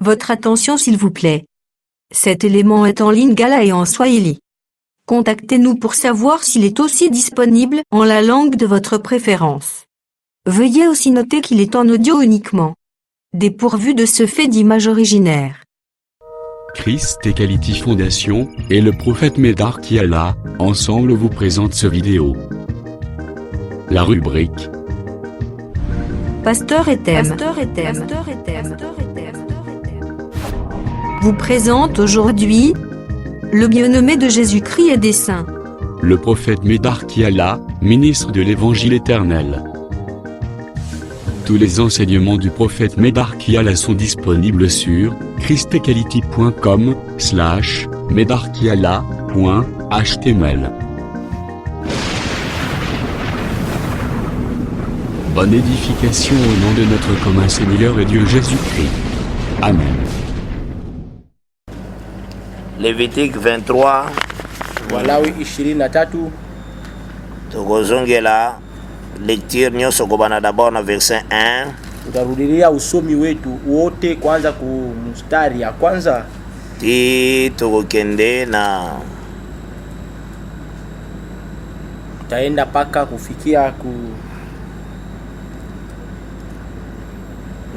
Votre attention s'il vous plaît. Cet élément est en lingala et en swahili. Contactez-nous pour savoir s'il est aussi disponible en la langue de votre préférence. Veuillez aussi noter qu'il est en audio uniquement. Dépourvu de ce fait d'image originaire. Christ Equality Foundation et le prophète Medar Kiala, ensemble vous présentent ce vidéo. La rubrique Pasteur et thème. Vous présente aujourd'hui le bien-aimé de Jésus-Christ et des saints. Le prophète Medar Kiala, ministre de l'Évangile éternel. Tous les enseignements du prophète Medar Kiala sont disponibles sur christequality.com/medarkiala.html. Bonne édification au nom de notre commun Seigneur et Dieu Jésus-Christ. Amen. Lévitique 23, Walawi 23 tukozongela lecture nyonso kobana d'abord na verset 1 tutarudilia usomi wetu wote kwanza ku mstari ya kwanza ti tukokende na tutaenda paka kufikia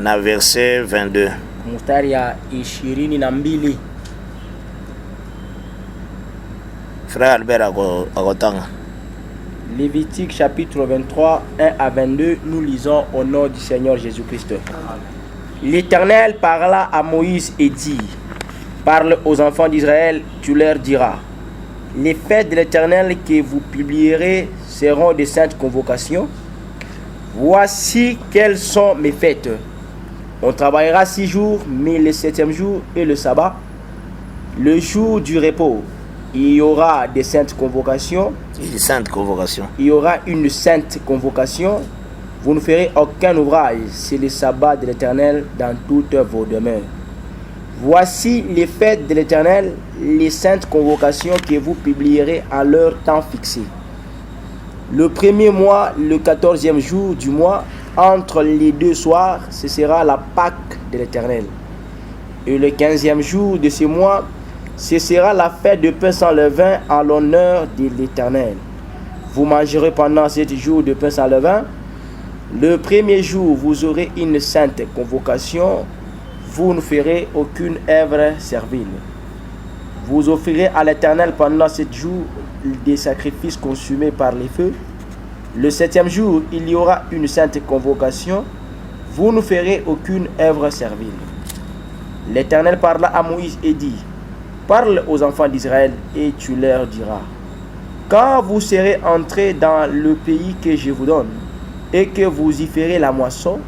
na verset 22. mstari ya 22. Frère Albert akotanga. Lévitique chapitre 23, 1 à 22, nous lisons au nom du Seigneur Jésus-Christ. L'Éternel parla à Moïse et dit: parle aux enfants d'Israël, tu leur diras: les fêtes de l'Éternel que vous publierez seront des saintes convocations. Voici quelles sont mes fêtes. On travaillera 6 jours, mais le 7e jour est le sabbat, le jour du repos. Il y aura des saintes convocations. Une sainte convocation. Il y aura une sainte convocation. Vous ne ferez aucun ouvrage. C'est le sabbat de l'Éternel dans toutes vos demeures. Voici les fêtes de l'Éternel, les saintes convocations que vous publierez à leur temps fixé. Le premier mois, le 14e jour du mois, entre les 2 soirs, ce sera la Pâque de l'Éternel. Et le 15e jour de ce mois, ce sera la fête de pain sans levain en l'honneur de l'Éternel. Vous mangerez pendant 7 jours de pain sans levain. Le premier jour, vous aurez une sainte convocation. Vous ne ferez aucune œuvre servile. Vous offrirez à l'Éternel pendant 7 jours des sacrifices consumés par les feux. Le 7e jour, il y aura une sainte convocation. Vous ne ferez aucune œuvre servile. L'Éternel parla à Moïse et dit: parle aux enfants d'Israël et tu leur diras: quand vous serez entrés dans le pays que je vous donne et que vous y ferez la moisson,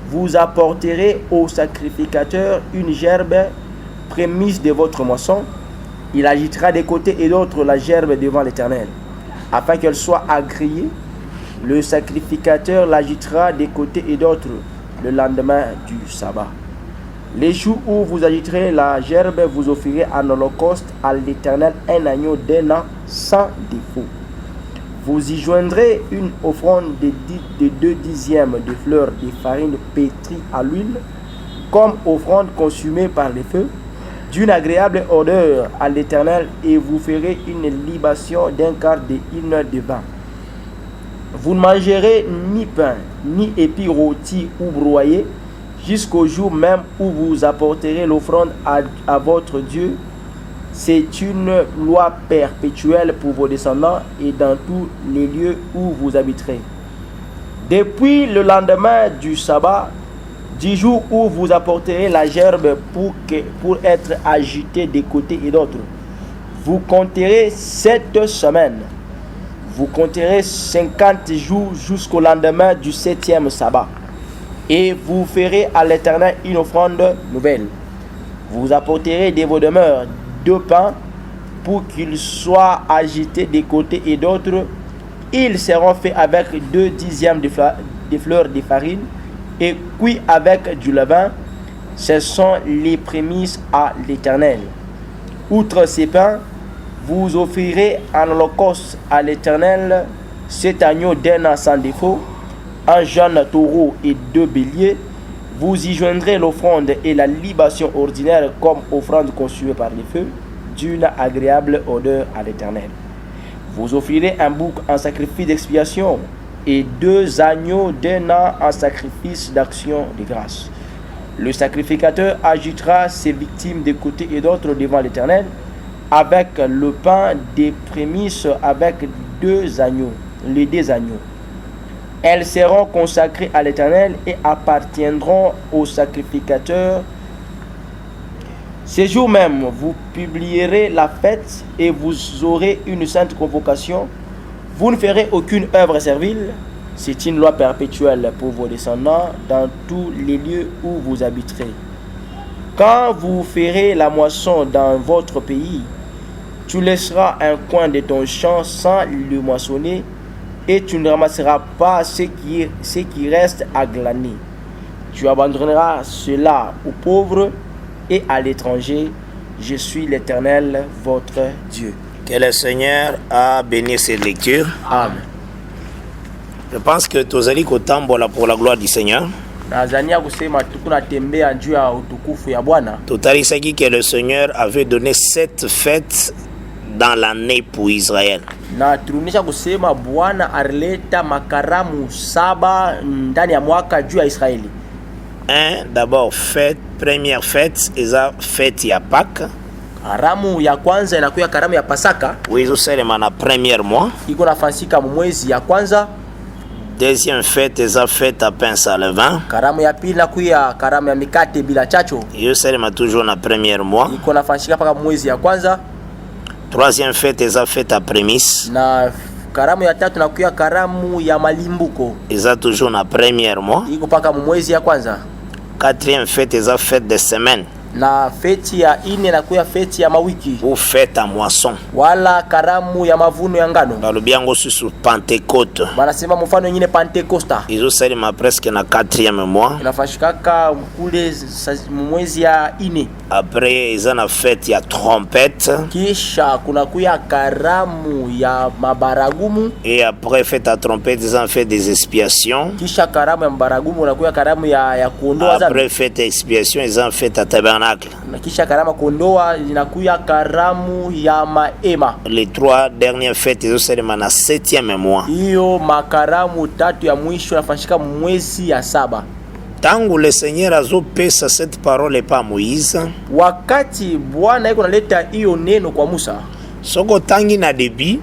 vous apporterez au sacrificateur une gerbe prémisse de votre moisson. Il agitera des côtés et d'autres la gerbe devant l'Éternel, afin qu'elle soit agréée. Le sacrificateur l'agitera des côtés et d'autres le lendemain du sabbat. Les jours où vous agiterez la gerbe, vous offrirez en holocauste à l'Éternel un agneau d'1 an sans défaut. Vous y joindrez une offrande de 2 dixièmes de fleurs de farine pétrie à l'huile, comme offrande consumée par les feux, d'une agréable odeur à l'Éternel, et vous ferez une libation d'un quart de hin de vin. Vous ne mangerez ni pain, ni épis rôtis ou broyés, jusqu'au jour même où vous apporterez l'offrande à votre Dieu. C'est une loi perpétuelle pour vos descendants et dans tous les lieux où vous habiterez. Depuis le lendemain du sabbat, du jour où vous apporterez la gerbe pour être agitée des côtés et d'autres, vous compterez 7 semaines. Vous compterez 50 jours jusqu'au lendemain du 7e sabbat. Et vous ferez à l'Éternel une offrande nouvelle. Vous apporterez de vos demeures 2 pains pour qu'ils soient agités des côtés et d'autres. Ils seront faits avec 2 dixièmes de fleurs de farine et cuits avec du levain. Ce sont les prémices à l'Éternel. Outre ces pains, vous offrirez en holocauste à l'Éternel cet agneau d'1 an sans défaut, un jeune taureau et 2 béliers, Vous y joindrez l'offrande et la libation ordinaire comme offrande consumée par les feux, d'une agréable odeur à l'Éternel. Vous offrirez un bouc en sacrifice d'expiation et 2 agneaux d'1 an en sacrifice d'action de grâce. Le sacrificateur agitera ses victimes de côté et d'autre devant l'Éternel avec le pain des prémices avec 2 agneaux, les 2 agneaux. Elles seront consacrées à l'Éternel et appartiendront au sacrificateur. Ces jours même, vous publierez la fête et vous aurez une sainte convocation. Vous ne ferez aucune œuvre servile. C'est une loi perpétuelle pour vos descendants dans tous les lieux où vous habiterez. Quand vous ferez la moisson dans votre pays, tu laisseras un coin de ton champ sans le moissonner et tu ne ramasseras pas ce qui reste à glaner. Tu abandonneras cela aux pauvres et à l'étranger. Je suis l'Éternel, votre Dieu. Que le Seigneur a béni cette lecture. Amen. Je pense que tozali kotambola pour la gloire du Seigneur. Nazania kusema tunatembea juu ya utukufu ya Bwana. Totalisaki que le Seigneur avait donné 7 fêtes dans l'année pour Israël. Na turunisha kusema Bwana alileta makaramu 7 ndani ya mwaka juu ya Israeli. D'abord fête, première fête, eza fête ya Pâques. Karamu ya kwanza inakuwa karamu ya Pasaka. Wizo selema na premier mois. Iko nafanyika mwezi ya kwanza. Deuxième fête, eza fête à pain sans levain. Karamu ya pili nakuya karamu ya mikate bila chacho. Yo selema toujours na premier mois. Iko nafanyika paka mwezi ya kwanza. Troisième fête, eza fête à prémisse. Na karamu ya tatu nakuya karamu ya malimbuko. Eza toujours na premier mois. Iko paka mwezi ya kwanza. Quatrième fête, eza fête de semaine. Na feti ya ine nakuya feti ya mawiki. Ou fête à moisson. Wala karamu ya mavuno ya ngano. Balobiango susu Pentecôte. Banasema mfano nyingine Pentecosta. Izo salima presque na 4e mois. Inafanyika kule mwezi ya ine. Après ils ont fête ya trompette. Kisha kuna kuya karamu ya mabaragumu. Et après fête à trompette ils ont fait des expiations. Kisha karamu ya mabaragumu na kuya karamu ya kuondoa dhambi. Après fête expiation ils ont fait à tabernacle. Na kisha karamu kuondoa inakuya karamu ya maema. Les 3 dernières fêtes ils ont salima na 7e mois. Hiyo makaramu 3 ya mwisho yanafanyika mwezi ya 7. Tangu le Seigneur azopesa cette parole pa Moïse. Wakati Bwana yuko naleta hiyo neno kwa Musa. Soko tangi na début.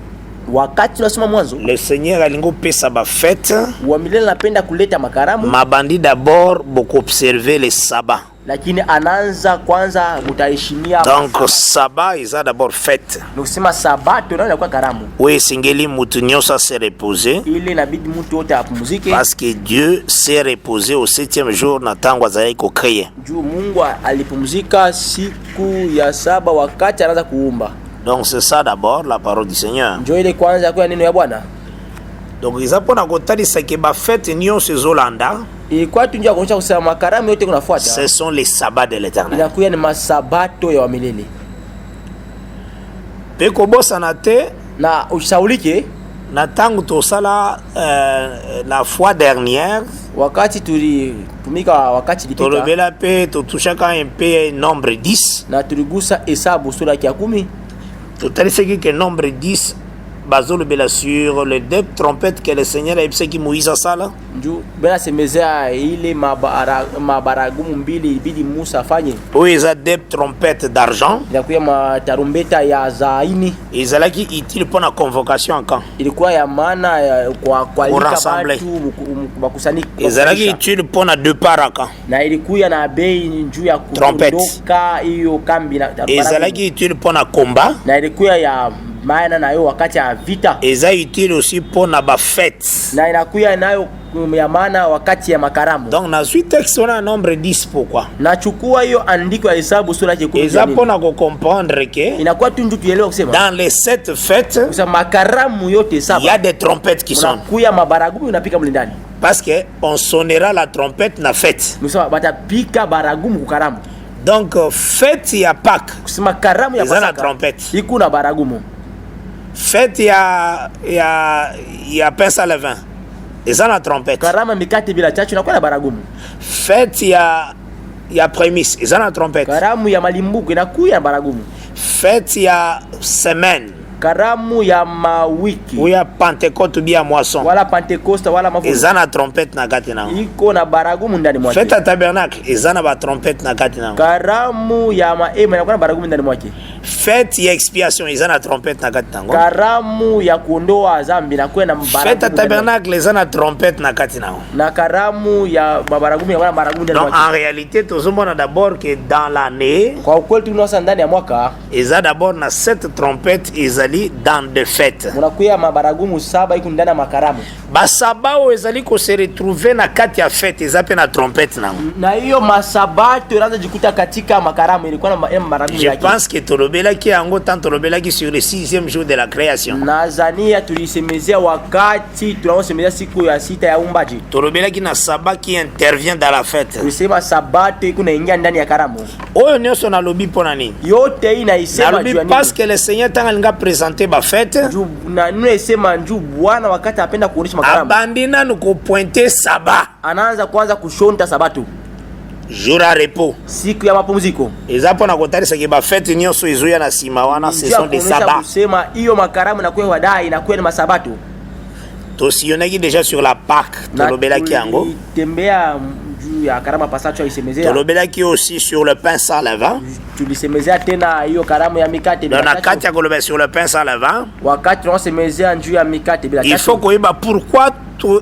Wakati tunasoma mwanzo. Le Seigneur alingo pesa ba fête. Wa milele napenda kuleta makaramu. Mabandi d'abord beaucoup observer les sabbats. Lakini anaanza kwanza mutaheshimia. Donc sabbat isa d'abord fête. Nusema sabato ndio inakuwa karamu. Oui, singeli mutu nyosa se reposer. Ile inabidi mtu wote apumzike. Parce que Dieu s'est reposé au 7e jour na tangu azali ko créer. Juu Mungu alipumzika siku ya 7 wakati anaanza kuumba. Donc c'est ça d'abord la parole du Seigneur. Ndio ile kwanza kwa neno ya Bwana. Donc ils apona kotalisa ke ba fête nyonso ezolanda. Ilikuwa tunjia kuonyesha kusema makaramu yote kunafuata. Ce sont les sabbats de l'Éternel. Inakuwa ni masabato ya milele. Peko bosa na te Na usaulike na tangu tosala la fois dernière wakati tulitumika wakati lipita. Tolobela pe totushaka un peu nombre 10. Na tuligusa hesabu sura ya 10. Totalisaki que nombre 10 bazolobela sur les 2 trompettes que le Seigneur a ipsaki Moïse asala. Nju bena semezea ile mabaragumu mbili ibidi Musa afanye. Oui, ils ont 2 trompettes d'argent. Ilikuwa matarumbeta ya zaini. Ils allaient utile pour la convocation en camp. Ilikuwa ya maana kwa rassembler. Bakusanyika. Ils allaient utile pour na départ en camp. Na ilikuwa na bei njuu ya kuondoka hiyo kambi na. Ils allaient utile pour na combat. Na ilikuwa ya maana nayo wakati ya vita. Ils ont utile aussi pour na ba fête. Na inakuwa nayo ya maana wakati ya makaramu. Donc na suite texte on a nombre 10 pourquoi? Nachukua hiyo andiko ya hesabu sura ya 10. Ils apona ko comprendre que inakuwa tu ndio tuelewe kusema dans les 7 fêtes kusema makaramu yote 7 il y a des trompettes qui sont. Kuya mabaragumu unapika mlindani. Parce que on sonnera la trompette na fête. Kusema batapika baragumu kukaramu. Donc fête ya Pâques. Kusema karamu ya Pasaka. Pasaka. Trompette. Iku na baragumu. Fête ya pain sans levain. eza na trompette. Karama mikate bila chachu inakuwa na baragumu. Fête ya prémisse eza na trompette. Karamu ya malimbuko inakuwa na baragumu. Fête ya semaine, karamu ya mawiki ou ya Pentecôte bien moisson, wala Pentecoste wala mavuno eza na trompette na kati nango. iko na baragumu ndani mwake. Fête ya tabernacle eza na ba trompette na kati nango. Karamu ya maema inakuwa na baragumu ndani mwake. Fête ya expiation eza na trompette na kati nango. Karamu ya kuondoa dhambi inakuwa na baragumu. Fête ya tabernacle eza na trompette na kati nango. Na karamu ya baragumu ya baragumu ndani Donc mwake. en réalité tozomona d'abord que dans l'année, Kwa ukweli tunaona ndani ya mwaka eza d'abord na 7 trompettes ezali dans de fêtes. munakuya mabaragumu 7 iko ndani ya makaramu. Basabao ezali ko se retrouver na kati ya fête eza pe na trompette nango. Na hiyo masabato inaanza jikuta katika makaramu ilikuwa na baragumu Je yake. pense que tolobelaki yango tant tolobelaki sur le 6e jour de la création. Nazania tulisemezea wakati tunaosemezea siku ya 6 ya umbaji. Tolobelaki na sabbat qui intervient dans la fête. Tulisema sabato iko naingia ndani ya karamu. Oyo nyonso na lobi pona nini? Yote hii inaisema Na lobi juu ya nini? parce que le Seigneur tant alinga présenter ba fête. Na nisema njoo Bwana wakati apenda kuonesha makaramu. Abandi nanu ko pointer sabbat. Anaanza kwanza kushonta sabato. Jour à repos. Siku ya mapumziko. Eza pona kotarisa ke ba fête nyonso ezoya na sima wana ce sont des sabbats. Kusema hiyo makaramu na kwa wadai na kwa ni masabato. Tosiyonaki déjà sur la Pâque. Tolobelaki yango. Tembea juu ya karama pasacho isemezea. Tolobelaki aussi sur le pain sans levain. Tulisemezea tena hiyo karamu ya mikate bila Dans la chachu. kati ya koloba sur le pain sans levain. Wakati tunasemezea juu ya mikate bila Il chachu. faut koyeba pourquoi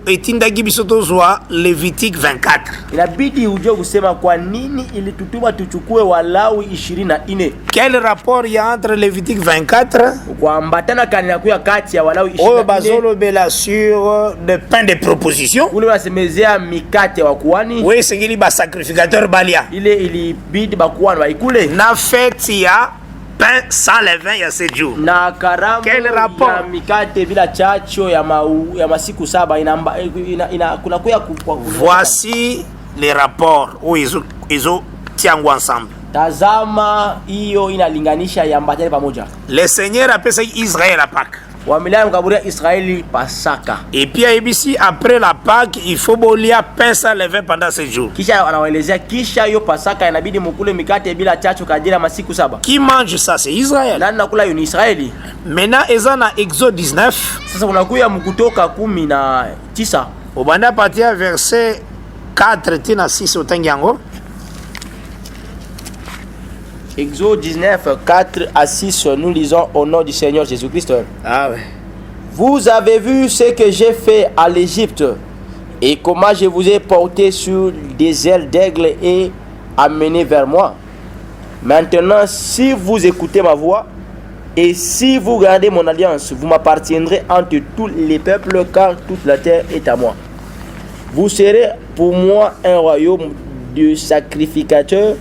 etindaki biso tozwa Lévitique 24. Inabidi ujue kusema kwa nini ilitutuma tuchukue Walawi 24. Quel rapport il y a entre Lévitique 24 Kuambatana kanina kuya kati ya Walawi oyo 24. bazolobela sur le pain de proposition? Ule wasemezea mikate wa kuani. Oui, esengeli basacrificateur balia. Ile ilibidi bakuani waikule. Na fête ya pain sans levain ya 7 jours. Na karamu Quel rapport? ya mikate bila chacho ya masiku 7 kuna kuya Voici les rapports où ils ont tiango ensemble. Tazama hiyo inalinganisha ya mbatani pamoja. Le Seigneur appelle ça Israël à Pâques. Wamilaya mkaburia Israeli Pasaka. Et puis ici après la Pâques, il faut bolia pain sans levain pendant 7 jours. Kisha anawaelezea kisha hiyo Pasaka inabidi mkule mikate bila chacho kadiri masiku 7. Qui mange ça? C'est Israël. Nani nakula hiyo ni Israeli. Maintenant, ezana Exode 19. Sasa unakuya mkutoka 19. Obanda partir verset 4 tina 6 otangiango. Exode 19, 4 à 6, nous lisons au nom du Seigneur Jésus-Christ. Ah ouais. Vous avez vu ce que j'ai fait à l'Égypte et comment je vous ai porté sur des ailes d'aigle et amené vers moi. Maintenant, si vous écoutez ma voix et si vous gardez mon alliance, vous m'appartiendrez entre tous les peuples car toute la terre est à moi. Vous serez pour moi un royaume de sacrificateurs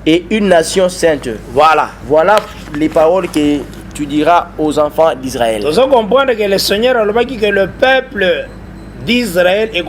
et une nation sainte. Voilà. Voilà les paroles que tu diras aux enfants d'Israël. Nous devons comprendre que le Seigneur a dit que le peuple d'Israël est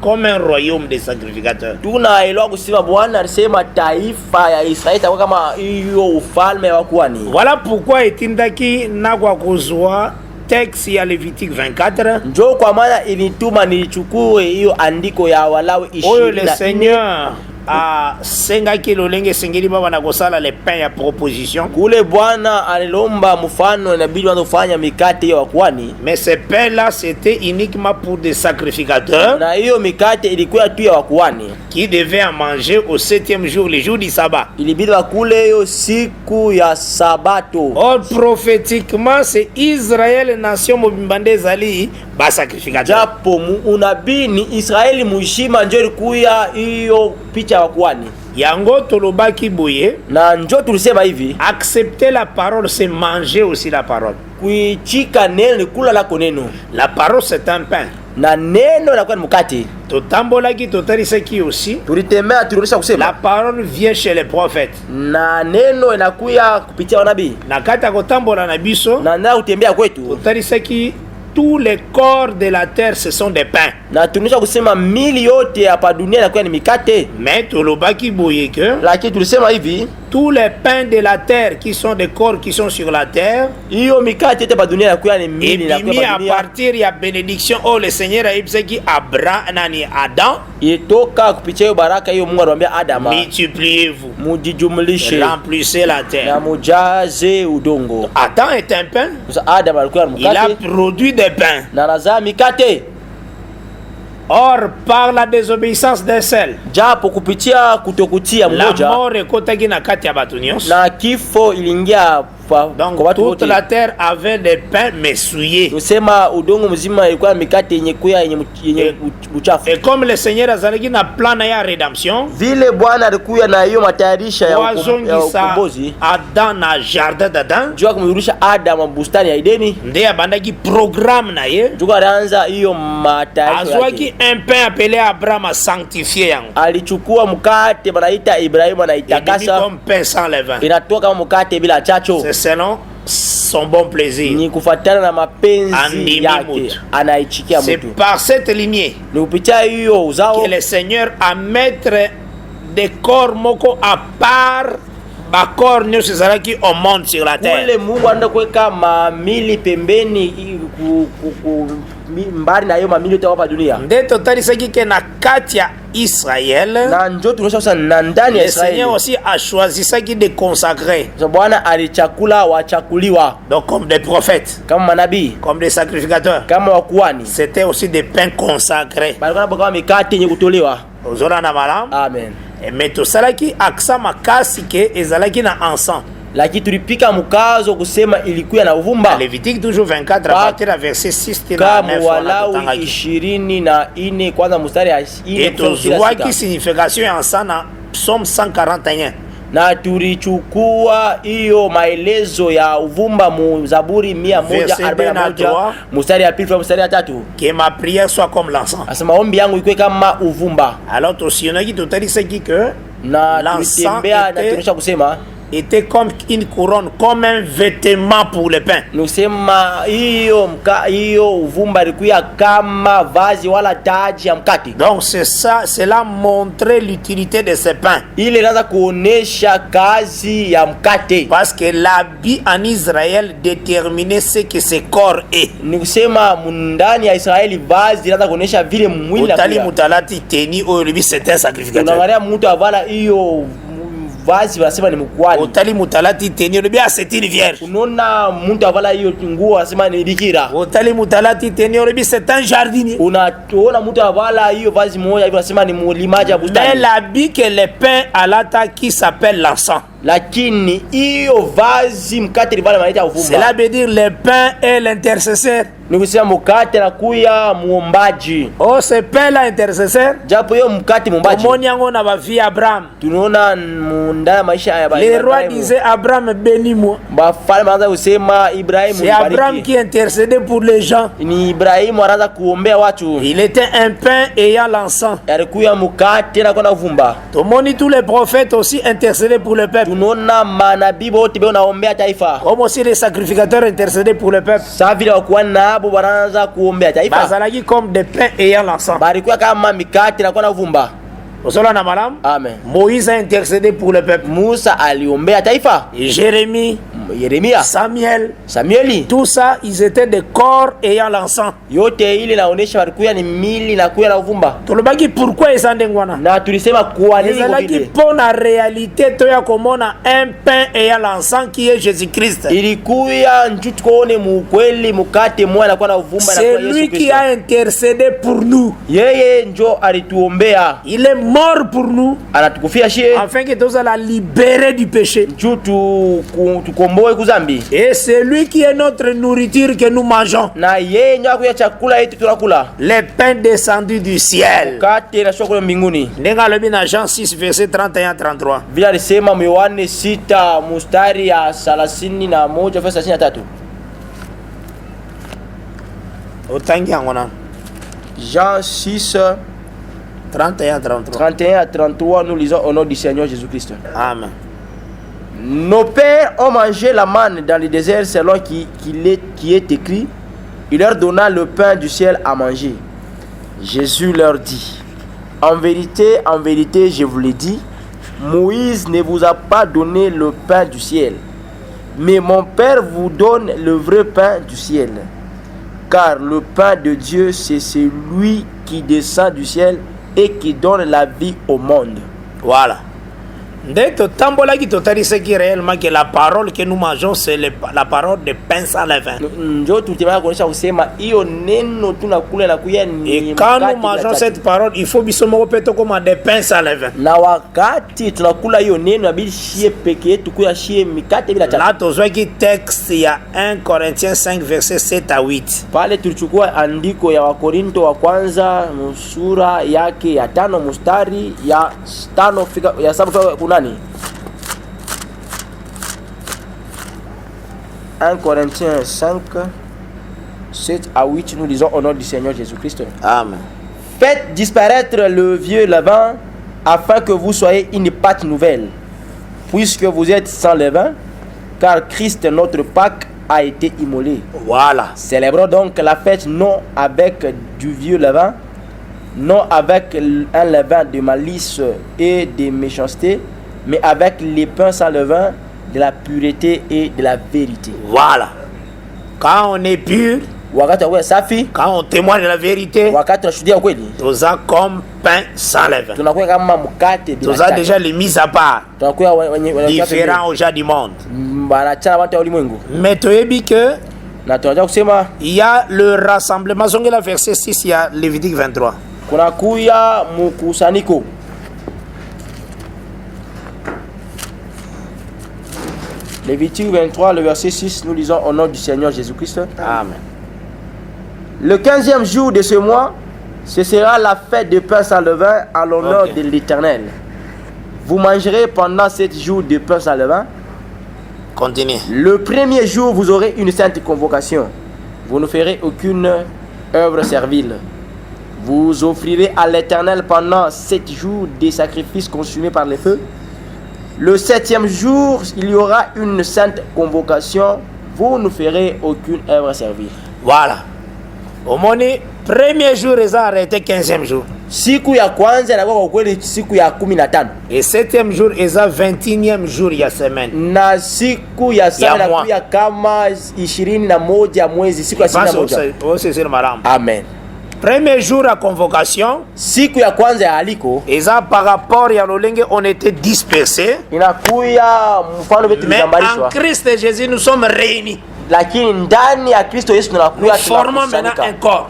comme un royaume de sacrificateurs. Tunaelewa kusema Bwana alisema taifa ya Israeli takuwa kama hiyo ufalme wa kuhani. Voilà pourquoi etindaki na kwa kuzwa texte ya Lévitique 24. Njoo kwa maana ilituma nilichukue hiyo andiko ya Walawi 20. Oyo le Seigneur a sengaki lolenge sengeli baba na kosala le pain ya proposition. Kule Bwana alilomba mfano inabidi watu kufanya mikate ya kuhani. Mais ce pain là c'était uniquement pour des sacrificateurs. Na hiyo mikate ilikuwa tu ya kuhani qui devaient en manger au 7e jour, le jour du sabbat. Ilibidi wakule hiyo siku ya sabato. Or prophétiquement c'est Israël nation mobimbande zali ba sacrificateur. Japo unabii ni Israeli mshima ndio ilikuwa hiyo picha wa kuhani. Yango tolobaki boye Na njoo tulisema hivi, accepter la parole c'est manger aussi la parole. kuichika neno ni kula lako neno. La parole c'est un pain. Na neno inakuwa ni mkate. Totambolaki totarisaki aussi. Tulitembea tulionyesha La kusema parole vient chez les prophètes. na neno inakuya kupitia wanabii. Na kata kotambola na biso Na ndio utembea kwetu. totarisaki tous les corps de la terre ce sont des pains. Na tunaonyesha kusema mili yote hapa dunia inakuwa ni mikate. Mais tolobaki boye que Lakini tulisema hivi, tous les pains de la terre qui sont des corps qui sont sur la terre, hiyo mikate yote pa dunia inakuwa ni et mili na puis kwa à dunia partir ya bénédiction, oh le Seigneur a dit Abraham nani Adam, itoka kupitia hiyo baraka hiyo Mungu anamwambia Adama, multipliez-vous, mujijumlishe remplissez la terre. na mujaze udongo. Adam est un pain, Sasa Adam alikuwa na il a mkate produit des pains. na anazaa mikate, Or, par la désobéissance d'un seul, japo kupitia kutokutia la mmoja mort ekotaki na kati ya bato nyonso. na kifo iliingia kwa Donc watu toute wote. la terre avait des pains mais souillés. Tusema udongo mzima ilikuwa na mikate yenye kuya yenye uchafu. Et comme le Seigneur azalaki na plan na ya rédemption, Vile Bwana alikuwa na hiyo matayarisha ya wazongisa ukombozi Adam na jardin d'Adam, juu ya kumrudisha Adam bustani ya Edeni, nde abandaki programme na ye, juu alianza hiyo matayarisho azwaki yake. un pain appelé Abraham a sanctifié yango. Alichukua mkate banaita Ibrahimu Et anaitakasa, comme pain sans levain. inatoka kama mkate bila chacho, C'est selon son bon plaisir. ni kufuatana na mapenzi Andimi yake, mutu. anaichikia C'est mtu. par cette lignée Ni kupitia hiyo uzao que le Seigneur a mettre des corps moko à part bakor nyonso ezalaki au monde sur la terre. kule Mungu anaenda kuweka mamili pembeni mbali na hiyo mamili yote hapa dunia, Nde totalisaki ke na kati ya Israël, na njo tunaosha sasa na ndani ya le Seigneur Israeli. aussi a choisissaki de consacrer, So Bwana alichakula wachakuliwa donc comme des prophètes, kama manabii, comme des sacrificateurs. kama wakuani, C'était aussi des pains consacrés. balikuwa kama mikate yenye kutolewa. Ozona na malamu. Amen. Mais tosalaki aksa makasi ke ezalaki na encens. Lakini tulipika mkazo kusema ilikuwa na uvumba Lévitique toujours 24 à partir du verset 6 tina kama 9 Walawi on a 24 kwanza mstari ya 4 et tozwaki signification ya encens na Psaume 141. na tulichukua hiyo maelezo ya uvumba mu Zaburi 141 mstari ya 2 mstari ya 3, Que ma prière soit comme l'encens. asema ombi yangu ikuwe kama uvumba. Alors tosionaki totalisaki que Na l'encens tulitembea na tunaisha kusema était comme une couronne, comme un vêtement pour le pain. nusema hiyo uvumba ilikuwa kama vazi wala taji ya mkate. Donc c'est ça, cela montrait l'utilité de ce pain. Ile inaanza kuonesha kazi ya mkate, Parce que l'habit en Israël déterminait ce que ce corps est. ni kusema ndani ya Israeli vazi inaanza kuonesha vile mwili Otali unakuwa. mutalati teni oyo lui c'est un sacrificateur. Unaangalia mtu avala hiyo vazi wanasema ni mkwani. Otali mutalati teni oyo c'est une vierge. Unaona mtu avala hiyo nguo wanasema ni bikira. Otali mutalati teni oyo c'est un jardinier. Unaona mtu avala hiyo vazi moja hivi wanasema ni mlimaji wa Mais bustani. l'habit que le pain à l'ata qui s'appelle l'encens. Lakini hiyo vazi mkate livala wanaita uvumba. Cela veut dire le pain est l'intercesseur. Ni kusema mkate na kuya muombaji. Oh, ce pain là intercesseur. Japo hiyo mkate muombaji. Omoni yango na ba vie Abraham. Tunaona ndani maisha ya Les rois disaient Abraham bénis-moi. Bafalme anaanza kusema Ibrahimu C'est Abraham qui intercédait pour les gens. ni Ibrahimu anaanza kuombea watu. Il était un pain ayant l'encens. Alikuya mkate na kwenda uvumba. Tomoni tous les prophètes aussi intercédaient pour le peuple. Tunaona manabii wote beo naombea taifa. Comme aussi les sacrificateurs intercédaient pour le peuple. Sasa vile wakuwa nabo wanaanza kuombea taifa. Bazalaki comme des pains ayant l'encens. Balikuwa kama mikate na kwenda uvumba. Osola na malam. Amen. Moïse a intercédé pour le peuple. Musa aliombea taifa. Et Jérémie, Yeremia, Samuel, Samueli, tout ça, ils étaient des corps ayant l'encens. yote ile naonesha walikuwa ni mili na kuya na uvumba. Tolobaki pourquoi ezandengwana? Na tulisema kwa nini Ezalaki vile? pour la réalité toya komona un pain ayant l'encens qui est Jésus-Christ. Ilikuya njutu kuone mukweli mukate mmoja anakuwa na uvumba na C'est kwa lui Yesu qui Kristo. a intercédé pour nous. Yeye njo alituombea, Il est mort pour nous anatukufia shie afin que tous la libérer du péché. juu tukomboe kuzambi. Et c'est lui qui est notre nourriture que nous mangeons. Na yeye njo akuya chakula yetu tunakula. Les pains descendus du ciel. Mukate na shokolo mbinguni. Ndenga lobi na Jean 6 verset 31-33. Vile alisema Yohane 6 mstari ya 31 verse 33. Otangi yango na Jean 6 31-33. 31 à 33, nous lisons au nom du Seigneur Jésus-Christ. Amen. Nos pères ont mangé la manne dans le désert selon qui est écrit. Il leur donna le pain du ciel à manger. Jésus leur dit, en vérité, je vous le dis, Moïse ne vous a pas donné le pain du ciel, mais mon Père vous donne le vrai pain du ciel. Car le pain de Dieu, c'est celui qui descend du ciel et qui donne la vie au monde. Voilà. Dès que tambolaki totali ce qui réellement que la parole que nous mangeons c'est la parole de pain sans levain. Et quand nous mangeons cette parole, il faut bisomo peto comme des pains sans levain. Là tu vois qui texte il y a 1 Corinthiens 5 verset 7 à 8. Pale tulichukua andiko ya Wakorinto wa kwanza sura yake ya 5 mstari ya 5 fika ya 7 kunani? 1 Corinthiens 5 7 à 8, nous lisons au nom du Seigneur Jésus-Christ. Amen. Faites disparaître le vieux levain afin que vous soyez une pâte nouvelle, puisque vous êtes sans levain, car Christ notre Pâque a été immolé. Voilà. Célébrons donc la fête non avec du vieux levain, non avec un levain de malice et de méchanceté, mais avec les pains sans levain de la pureté et de la vérité. Voilà. Quand on est pur, quand on témoigne de la vérité, nous avons comme pain sans levain. Nous avons déjà les mises à part, différents aux gens du monde. Mais tu as dit que il y a le rassemblement. Le verset 6, il y a Lévitique 23. Lévitique 23, le verset 6, nous lisons au nom du Seigneur Jésus-Christ. Amen. Le 15e jour de ce mois, ce sera la fête de pain sans levain à l'honneur de l'Éternel. Vous mangerez pendant 7 jours de pain sans levain. Continue. Le premier jour, vous aurez une sainte convocation. Vous ne ferez aucune œuvre servile. Vous offrirez à l'Éternel pendant 7 jours des sacrifices consumés par le feu. Le 7e jour, il y aura une sainte convocation. Vous ne ferez aucune œuvre servile. Voilà. Au moni, premier jour, ils ont arrêté 15e jour. Siku ya kwanza na kwa kweli siku ya 15. Et 7e jour, ils ont 21e jour ya semaine. Na siku ya sana ya kama 21 mwezi siku ya 21. Amen. Premier jour à convocation, siku ya kwanza ya aliko, eza par rapport ya lolenge on était dispersés. Inakuya mfano wetu tuligambarishwa. Mais en Christ Jésus nous sommes réunis. Lakini ndani ya Kristo Yesu tunakuya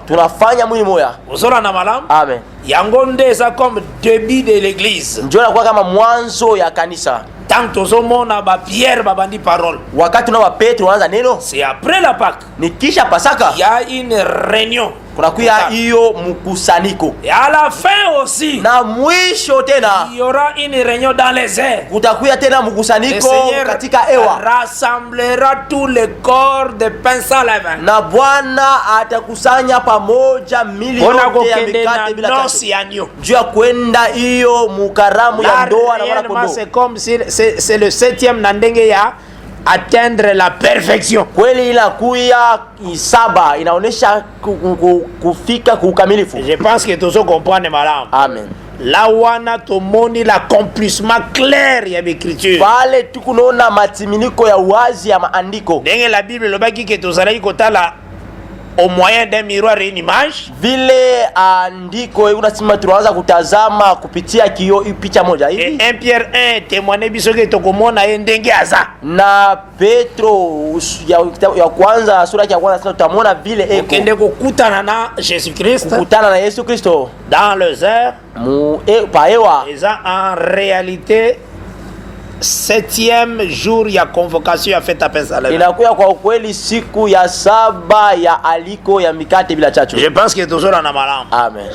tunafanya mwili moja. Uzora na malamu. Amen. Yango ndeza comme début de l'église. Njoo na kwa kama mwanzo ya kanisa. Tant tozomona ba Pierre babandi parole. Wakati tuna Petro wanaanza neno. C'est après la Pâque. Ni kisha Pasaka. Il y a une réunion. Kunakuya hiyo mkusanyiko. Et à la fin aussi. Na mwisho tena. Il y aura une réunion dans les airs. Kutakuya tena mkusanyiko katika hewa. Rassemblera tous les corps de pain sans levain. Na Bwana atakusanya pamoja milioni ya mikate bila chachu. Juu ya kwenda hiyo mukaramu ya ndoa na mwana kondoo. C'est comme si c'est le 7e nandenge ya atteindre la perfection. Kweli inakuya isaba inaonesha kufika kukamilifu. Je pense que tous comprendre madame. Amen. La wana tomoni l'accomplissement clair ya l'écriture. Pale tukunaona matiminiko ya wazi ya maandiko. Denge la Bible lobaki que tozalaki kotala au moyen d'un miroir et une image. Vile andiko unasema tunaanza kutazama kupitia kioo picha moja hivi. Et 1 Pierre 1 témoigne biso que tokomona ndenge aza. Na Petro ya kwanza sura ya kwanza tutamwona vile eko. Kende kukutana na Jésus Christ. Kukutana na Yesu Kristo. Dans les airs. Paewa. Et ça en réalité 7e jour ya convocation ya fête à pain sans levain. Inakuya kwa ukweli siku ya 7 ya aliko ya mikate bila chachu. Je pense que toujours en amalam. Amen.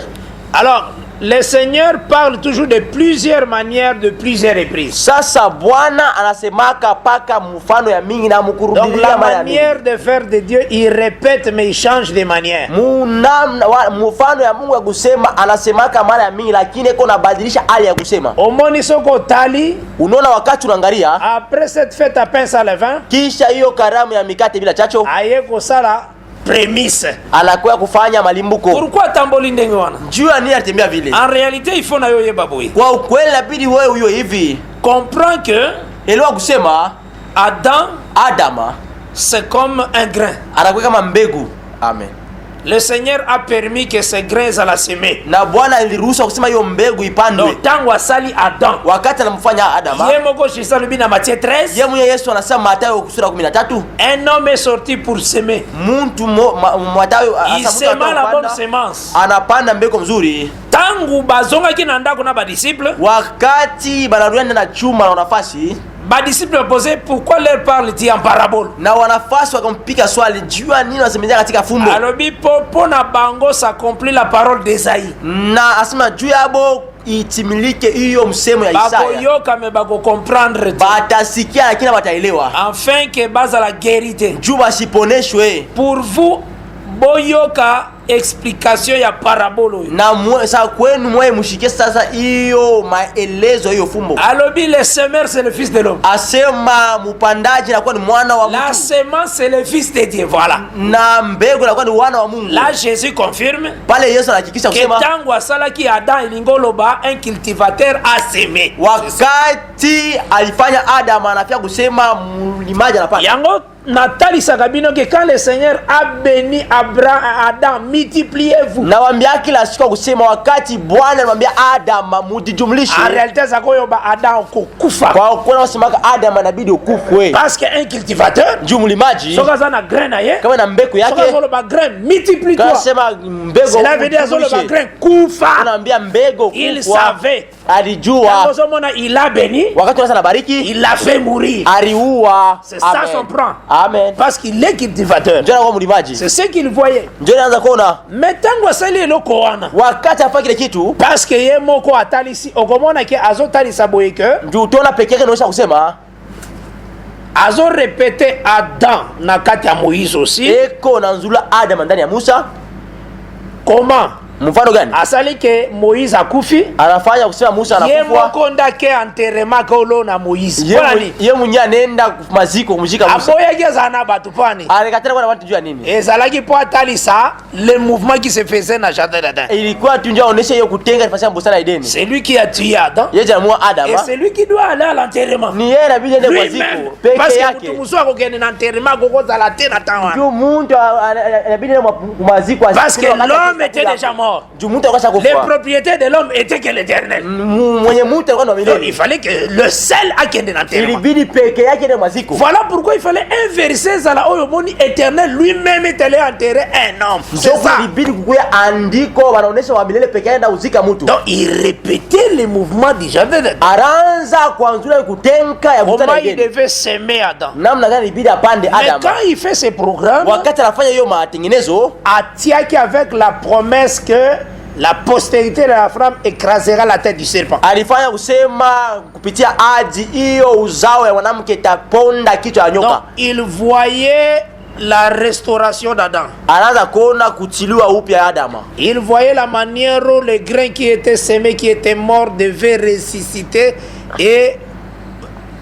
Alors, le Seigneur parle toujours de plusieurs manières, de plusieurs reprises. Sasa Bwana anasemaka paka mfano ya mingi na mkurudilia donc la manière de faire de Dieu, il répète mais il change de manière. Mfano ya Mungu ya kusema anasemaka mara ya mingi lakini iko nabadilisha hali ya kusema. Omoni soko tali, unaona wakati unaangalia après cette fête à pain sans levain, kisha hiyo karamu ya mikate bila chacho, ayeko sala prémisse. Anakuwa kufanya malimbuko. Pourquoi tamboli ndenge wana? Juu ani atembea vile. En réalité, il faut na yo yeba boy. Kwa ukweli inabidi wewe huyo hivi. Comprends que elewa kusema Adama c'est comme un grain. Anakuwa kama mbegu. Amen. Le Seigneur a permis que ces grains à la semer. Na Bwana aliruhusu kusema hiyo mbegu ipandwe. Donc tangu asali Adam. Wakati anamfanya Adama. Yeye moko shisa lubina Matthieu 13. Yeye mwenye Yesu anasema Mathayo sura 13. Un homme est sorti pour semer. Muntu Mathayo il sema la bonne semence. Anapanda mbegu mzuri. Tangu bazonga kina ndako na ba disciple. Wakati banaruenda na chuma na nafasi. Ba disciple posé pourquoi leur parle-t-il en parabole? Na wanafasi wakampika swali jua nini wasemezea katika fumbo. Alobi po na bango s'accomplit la parole d'Esaïe. Na asema juu yabo itimilike hiyo msemo ya Isaya. Bako yoka me bako comprendre. Batasikia lakini bataelewa. Enfin que baza la guérite. Juu basiponeshwe. Pour vous boyoka explication ya parabole na sa kwenu mwe mushike sasa hiyo maelezo hiyo fumbo. Alobi le semeur c'est le fils de l'homme. Asema mupandaji anakuwa ni mwana wa Mungu. La semence c'est le fils de Dieu, voilà. Na mbegu anakuwa ni wana wa Mungu. Là Jésus confirme. Pale Yesu anahakikisha kusema tangu asalaki Adam ilingoloba un cultivateur a semé. Wakati alifanya Adam anafia kusema mlimaji anapanda. Yango Nathalie Sakabino que quand le Seigneur a béni Adam, multipliez-vous. Nawambia kila siku kusema wakati Bwana alimwambia Adam mujijumlishe. En réalité zakoyo ba Adam kukufa. Kwa kuna wasemaka Adam anabidi ukufwe. Parce que un cultivateur, jumlimaji, soka za na grain na ye. Kama na mbegu yake. Soka zolo ba grain multiplie-toi. Kwa sema mbegu. Cela veut dire zolo ba grain kufa. Anaambia mbegu kufa. Il savait. Alijua. Il a béni. Wakati unasa bariki, il l'a fait mourir. Aliua. C'est ça son plan. Amen. Parce qu'il est cultivateur. C'est ce qu'il voyait. Mais tango sali eloko wana. Wakati afa kile kitu. Parce que ye moko atalisi okomona ke azotalisa boye ke. Ndio tona pekee yake anaosha kusema. Azo répéter Adam na kati ya Moïse aussi. Eko na nzula Adam ndani ya Musa. Comment? Mfano gani? Asali ke Moïse akufi. Anafanya kusema Musa anakufa. Ye moko ndake enterrement kolo na Moïse. Ye munya anaenda maziko kumshika Musa. Aboya geza na batu pani. Alikatana kwa watu jua nini? Ezalaki po atalisa le mouvement qui se faisait na jardin d'Adam. Ilikuwa tu ndio onesha hiyo kutenga nafasi ya bustani ya Edeni. C'est lui qui a tué Adam. Yeye jamua Adam. Et c'est lui qui doit aller à l'enterrement. Ni yeye inabidi aende kwa ziko peke yake. Mtu mswa kokene na enterrement gokoza la tena tawa. Ndio mtu inabidi aende maziko. Parce que l'homme était déjà mort. Les propriétés de l'homme étaient que l'Éternel. Il fallait que le seul a qui est l'enterrement. Voilà pourquoi il fallait inverser à la Oyomoni éternel lui-même est allé enterrer un homme. C'est ça. Donc il répétait les mouvements du jardin de comment il devait s'aimer Adam. Mais quand il fait ses programmes, Atiaki avec la promesse que la postérité de la femme écrasera la tête du serpent. Alifanya kusema kupitia aji hiyo uzao ya mwanamke itaponda kichwa ya nyoka. Donc il voyait la restauration d'Adam. Anaanza kuona kutiliwa upya ya Adam. Il voyait la manière où le grain qui était semé, qui était mort, devait ressusciter et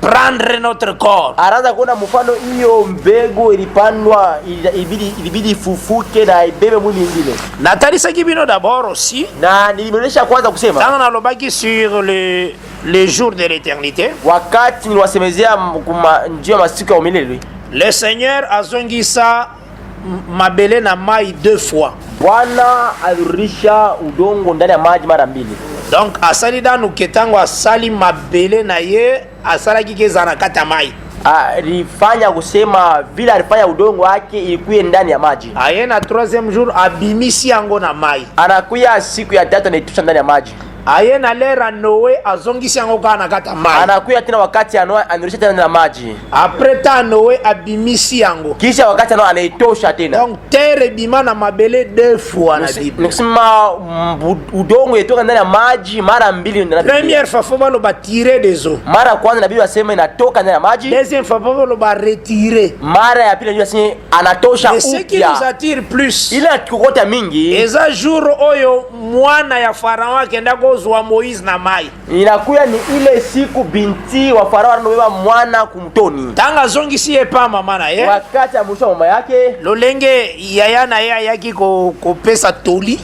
prendre notre corps. Anaanza kuona mfano hiyo mbegu ilipandwa ilibidi ifufuke na ibebe mwili mwingine. Nathalie Sakibino d'abord aussi. Na nilionyesha kwanza kusema. Dans na lobaki sur les jours de l'éternité. Wakati niliwasemezea njia masiku ya milele. Le Seigneur azongisa mabele na mai 2 fois. Bwana alirudisha udongo ndani ya maji mara 2. Donc asali danu ketango asali mabele na ye asala kike na kata mai. Alifanya kusema vile alifanya udongo wake ilikuwa ndani ya maji. Aye na 3e jour abimisi yango na mai. Anakuya siku ya 3 anaitosha ndani ya maji. Aye na lera Noé azongisi yango kana kata mai. Anakuya tena wakati ya Noé anirusha tena ndani ya maji. Après ta Noé abimisi yango. Kisha wakati Noé anaitosha tena. Donc terre bima na mabele 2 fois na Bible. Nikisema udongo yetoka ndani ya maji mara 2 ndani ya Première fois faut le tirer des eaux. Mara kwanza na Biblia inasema inatoka ndani ya maji. Deuxième fois faut le retirer. Mara ya pili Biblia inasema anatosha upya. Ce qui nous attire plus. Ile atukota mingi. Eza jour oyo mwana ya Farao akenda ko kozwa Moïse na mai. Inakuya ni ile siku binti wa Farao anobeba mwana kumtoni. Tanga zongi si epa mama na ye. Wakati amusha mama yake. Lolenge yaya na ye yaki ko pesa toli.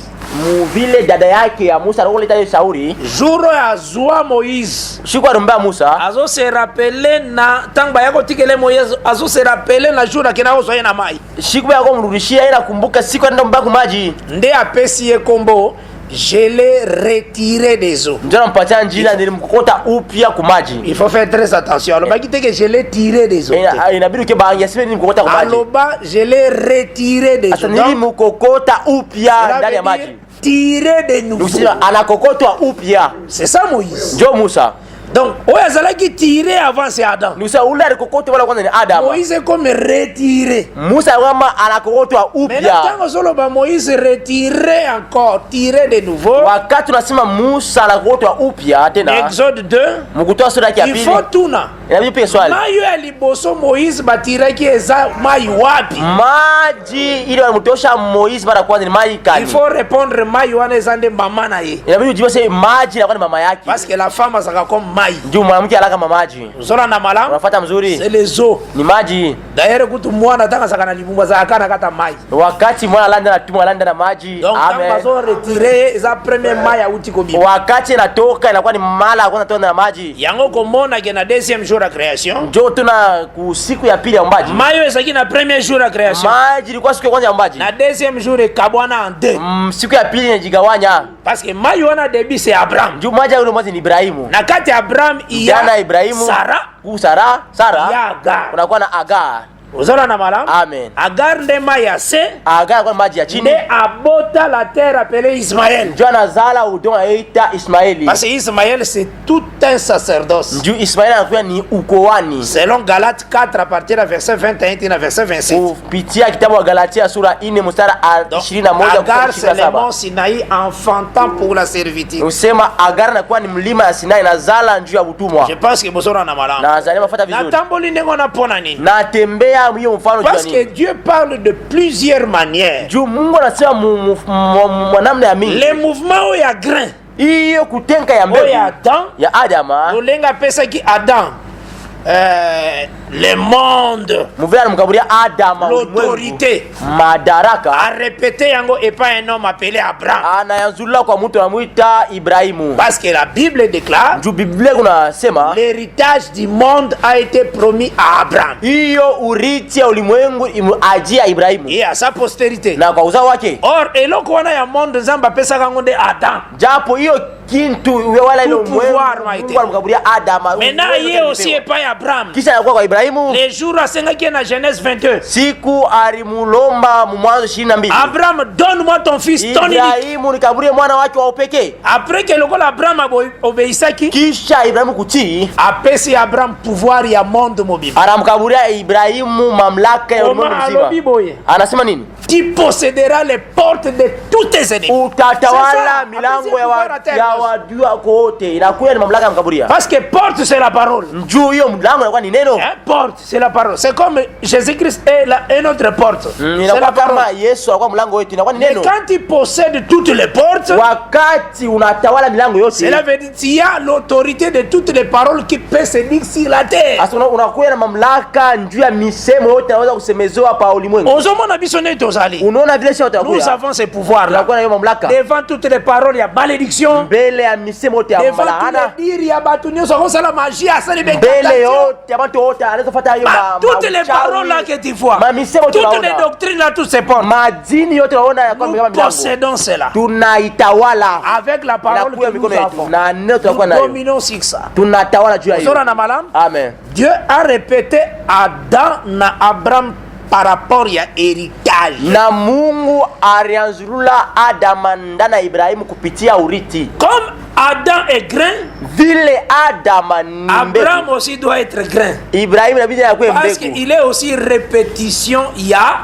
Vile dada yake ya Musa aloleta shauri. Jour ya zwa Moïse. Shiko arumba Musa. Azo se rappeler na tanga yako tikele Moïse azo se rappeler na jour akina ozo na mai. Shiko yako mrudishia ila kumbuka siku anaenda mbaka maji. Nde apesi ye kombo. Je l'ai retiré des eaux. Njana mpatia njila nilimkokota upya kumaji. Il faut faire très attention. Aloba kite que je l'ai tiré des eaux. Inabidi ke bangi asibe nilimkokota kumaji. Aloba je l'ai retiré des eaux. Asa nilimkokota upya ndani ya maji. Tiré de nouveau. Anakokotwa upya. C'est ça Moïse. Ndio Musa. Donc, Oyazala qui tirait avant c'est Adam. Musa ule alikokoto wala kwanza ni Adam. Moïse est comme retiré. Musa kama anakokotwa upya. Mais tant que solo ba Moïse retiré encore, tiré de nouveau. Wakati tunasema Musa anakokotwa upya tena. Exode 2. Mkutoa sura yake ya pili. Il faut tuna. Inabidi pia swali. Mayo aliboso Moïse batira ki eza mai wapi? Maji ile walimtosha Moïse mara kwanza ni maji kani. Il faut répondre mai wana ezande mama na ye. Inabidi ujibu sasa maji na mama yake. Parce que la femme saka comme mai. Ndio mwanamke alaka maji. Zora na malam. Unafuata mzuri. C'est les eaux. Ni maji. D'ailleurs kutu mwana tanga saka na libumba za akana kata mai. Wakati mwana landa na tumwa landa na maji. Donc kama zo retirer za premier mai ya uti ko bibi. Wakati natoka inakuwa ni mala kwanza tona na maji. Yango komona ke na deuxième jour ya création. Ndio tuna ku siku ya pili ya umbaji. Mayo ezaki na premier jour ya création. Maji ilikuwa siku ya kwanza ya umbaji. Na deuxième jour ekabwana en deux. Siku ya pili inajigawanya. Parce que mayo wana début c'est Abraham. Ndio maji yule mwanzo ni Ibrahimu. Na kati Abraham iya Ibrahimu. Sara. Ya Agar. Unakuwa na Agar. Uzora na malam. Amen. Agar nde mai ya se. Agar kwa maji ya chini. Nde abota la terre appelée Ismaël. Ndio anazala udongo aita Ismaeli. Parce que Ismaël c'est tout un sacerdoce. Ndio Ismaeli anakuwa ni ukoani. Selon Galates 4 à partir du verset 21 à verset 27. Kupitia kitabu wa Galatia sura 4 mstari 21 Agar c'est le mont Sinaï enfantant pour la servitude. Usema Agar anakuwa ni mlima ya Sinai nazala njuu ya utumwa. Je pense que bosora na malam. Na zalema fuata vizuri. Na tamboli nengo na pona nini? Na tembea hiyo mfano parce que Dieu parle de plusieurs manières. Juu Mungu anasema namna ya mingi. Les mouvements ya grain. Hiyo kutenka ya mbegu ya Adama. Olenga pesa ki Adam. Le monde, l'autorité madaraka a répété yango et pas un homme appelé Abraham. Parce que la Bible déclare l'héritage du monde a été promis à Abraham et à sa postérité. Or eloko wana ya monde nzamba pesa kango nde Adam. Maintenant il aussi est pas Abraham. Les jours à na Genèse 22. Abraham, donne-moi ton fils, ton unique. Après que le Abraham a obéissaki, apesi Abraham pouvoir ya monde mobile. Tu posséderas les portes de tous tes ennemis. Parce que porte c'est la parole. Porte c'est la parole. C'est comme Jésus-Christ est notre porte. C'est la parole. Mais quand tu possèdes toutes les portes, cela veut dire qu'il y a l'autorité de toutes les paroles qui peut se dire sur la terre. Nous avons ces pouvoirs-là. Devant toutes les paroles, il y a malédiction. Devant tous les dires, il y a bâtonnier. La magie, toutes les paroles là que tu vois, toutes les doctrines là, toutes ces portes, nous possédons cela. Avec la parole que nous avons, nous dominons sur ça. Amen. Dieu a répété Adam na Abraham par rapport à héritage. Na Mungu alianzurula Adama ndana Ibrahimu kupitia uriti. Comme Adam est grain, vile Adama ni Abraham aussi doit être grain. Ibrahim inabidi akuwe mbegu. Parce qu'il est aussi répétition ya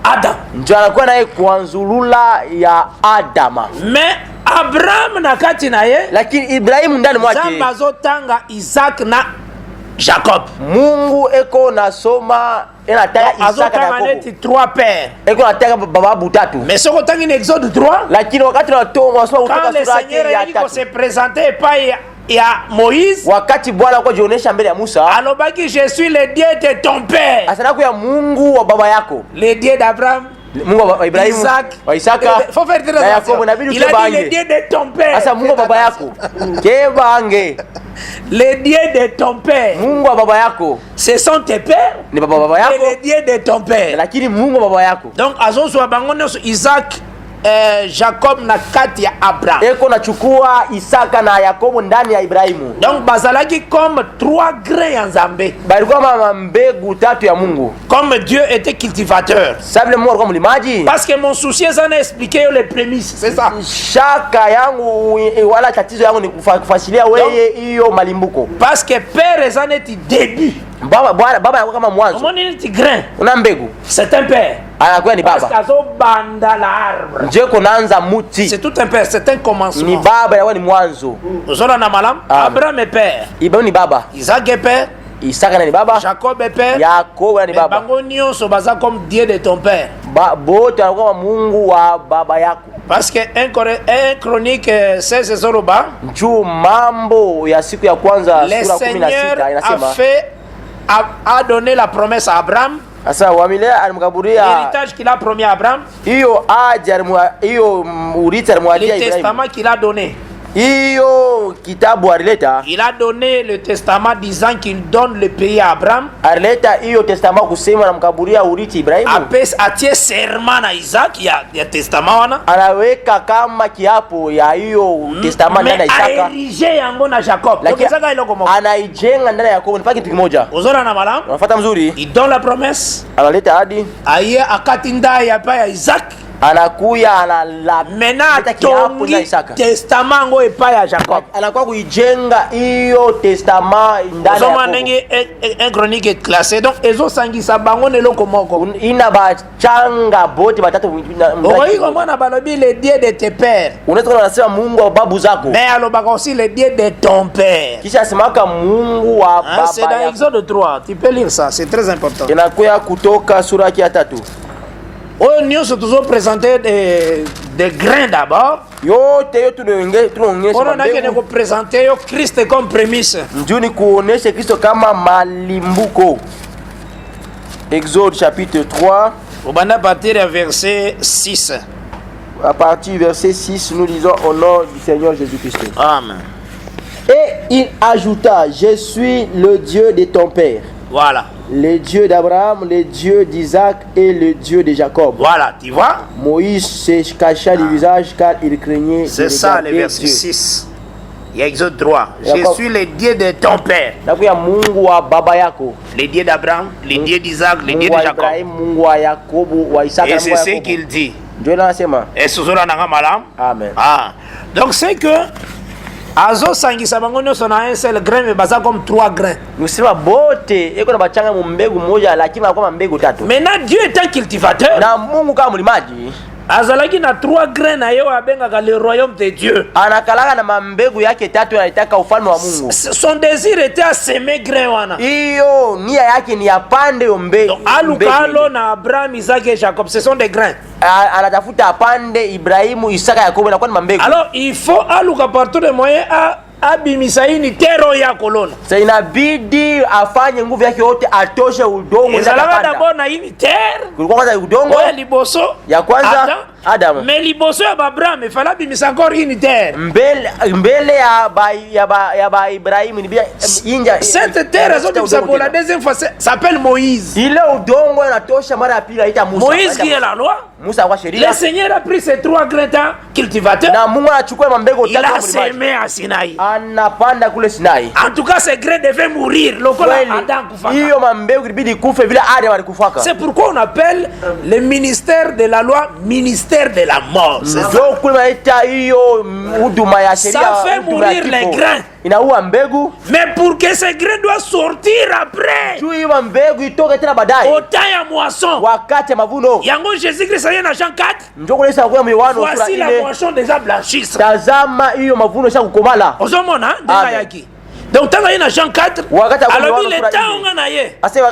Adam. Ndio anakuwa naye kuanzurula ya Adama. Mais Abraham na kati na ye, lakini Ibrahim ndani mwake Zamba zotanga Isaac na Jacob. Mungu eko nasoma enataka Isaka na Yakobo. 3 pères. Eko nataka baba butatu. Mais ce qu'on dit en Exode 3, Lakini wakati tunasoma quand le Seigneur a dit qu'on se présentait pas et à Moïse, wakati Bwana kwa jionesha mbele ya Musa, alobaki je suis le Dieu de ton père. asana kwa Mungu wa baba yako. Le Dieu d'Abraham, Mungu wa Ibrahimu, wa Isaka, faut faire très attention. Il a dit le Dieu de ton père. Asa Mungu wa baba yako. Kebange. Le Dieu de ton père. Mungu wa baba yako. Ce sont tes pères. Ni baba Et yako. le Dieu de ton père. Lakini Mungu wa baba yako. Donc azozo abangono Isaac, Jacob na kati ya Abraham. Eko nachukua Isaka na Yakobo ndani ya Ibrahimu. Donc bazalaki comme 3 grains ya Nzambe. Balikuwa mama mbegu tatu ya Mungu. Comme Dieu était cultivateur. Sabile Mungu alikuwa mlimaji. Parce que mon souci ça n'a expliqué les prémices, c'est ça. Shaka yangu wala tatizo yangu ni kufasilia wewe hiyo malimbuko. Parce que père ça n'est début. Baba anakuwa kama mwanzo. Comment est un grain? Una mbegu. C'est un père. Anakuwa ni Parce baba. qu'azo banda l'arbre. Nje kunaanza muti. C'est tout un père, c'est un commencement. Ni baba anakuwa ni mwanzo. Zola na malam, Abraham est père. Ibrahimu ni baba. Isaac est père. Isaka ni baba. Jacob est père. Yakobo ni baba. Bango nyonso baza comme Dieu de ton père. Bote anakuwa Mungu wa baba yako. Parce que 1 Chronique 16 Zoroba, Njoo mambo ya siku ya kwanza le sura Seigneur 16 inasema a donné la promesse à Abraham. Sasa wamile alimkaburia L'héritage qu'il a promis à Abraham. hiyo hiyo urithi alimwachia Le Ibrahim. testament qu'il a donné. Hiyo kitabu alileta. Il a donné le testament disant qu'il donne le pays à Abraham. Alileta hiyo testament kusema namkaburia urithi Ibrahim. Atie serment na Isaac ya testament wana. Anaweka kama kiapo ya hiyo testament ndani ya Isaka. Aérigé yango na Jacob. Lakini anaijenga ndani ya Yakobo, ni paki kitu kimoja. Ozona na malam. Unafuata mzuri? Il donne la promesse. Analeta hadi. Aye akatinda ya pa ya Isaac. Anakuya analeta kiapo na Isaka. Testament ngo epa ya Jacob. Anakuwa kuijenga hiyo testament ndani ya Yakobo. Ndenge un chronique est classé. Donc ezo sangisa bango neloko moko. Ina bachanga bote batatu. Oyi komona balobi le Dieu de tes pères. Unaweza kunasema Mungu wa babu zako. Mais alobaka aussi le Dieu de ton père. Kisha asemaka Mungu wa baba yako. C'est dans Exode 3. Tu peux lire ça, c'est très important. Inakuya kutoka sura ya 3. Nous sommes toujours présentés des grains d'abord. Yote yote tunaonyesha on a que présenter Christ comme prémisse. Njuni kuonesha Kristo kama malimbuko. Exode chapitre 3. On va partir à verset 6. À partir du verset 6, nous lisons au nom du Seigneur Jésus-Christ. Amen. Et il ajouta, je suis le Dieu de ton père. Voilà. Le Dieu d'Abraham, le Dieu d'Isaac et le Dieu de Jacob. Voilà, tu vois. Moïse se cacha le visage car il craignait. C'est ça le verset 6. Il y a Exode 3. Je suis le Dieu de ton père. Le Dieu d'Abraham, le Dieu d'Isaac, le Dieu de Jacob. Et c'est ce qu'il dit. Et ce sera dans malam. Amen. Ah. Donc c'est que azo sangisa bango nyonso na un seul grain mais baza comme 3 grains. Nusema bote eko na bachanga mu mbegu moja lakini anakuwa mbegu tatu. Maintenant Dieu est un cultivateur. Na Mungu kama mlimaji. Azalaki na 3 grains na yo abengaka le royaume de Dieu. Anakalaka na mambegu yake tatu anataka ufalme wa Mungu. Son désir était à semer grain wana. Hiyo nia yake ni apande mbegu. Donc alukalo na Abraham, Isaac et Jacob, ce sont des grains. Anatafuta apande Ibrahimu, Isaka, Yakobo na kwa mambegu. Alors il faut aluka partout les moyens à abimisaini tero ya kolona. Sasa inabidi afanye nguvu yake yote atoshe udongo za kapanda. D'abord na ini terre. Kulikuwa kwanza udongo. Oya liboso. Ya kwanza Adam. Mais liboso ya Abraham il fallait abimisa encore ini terre. Mbele ya ba Ibrahim ni bia inja. Cette terre zote pour la deuxième fois s'appelle Moïse. Ile udongo unatosha mara ya pili aita Musa. Moïse qui est la loi. Musa kwa sheria. Le Seigneur a pris ces 3 grains cultivateurs. Na Mungu anachukua mambego tatu kwa mlima. Il a semé à Sinaï. Anapanda kule Sinai. En tout cas ces grains devaient mourir. Lokola Adam kufaka. Hiyo mambego ilibidi kufe vile Adam alikufaka. C'est pourquoi on appelle le ministère de la loi ministère de la mort. C'est ça. Donc kule ita hiyo huduma ya sheria. Ça fait mourir les grains. Inaua mbegu. Mais pour que ces grains doivent sortir après. Tu hiyo mbegu itoke tena baadaye. Au temps ya moisson. Wakati ya mavuno. Yango Jésus-Christ dans Jean 4. Njoo kulesa kwa Yohana sura 4. Voici la moisson déjà blanchisse. Tazama hiyo mavuno sha kukomala. Ozomona ndanga yaki. Donc tant qu'il y a Jean 4, alors il est temps on a yé. C'est la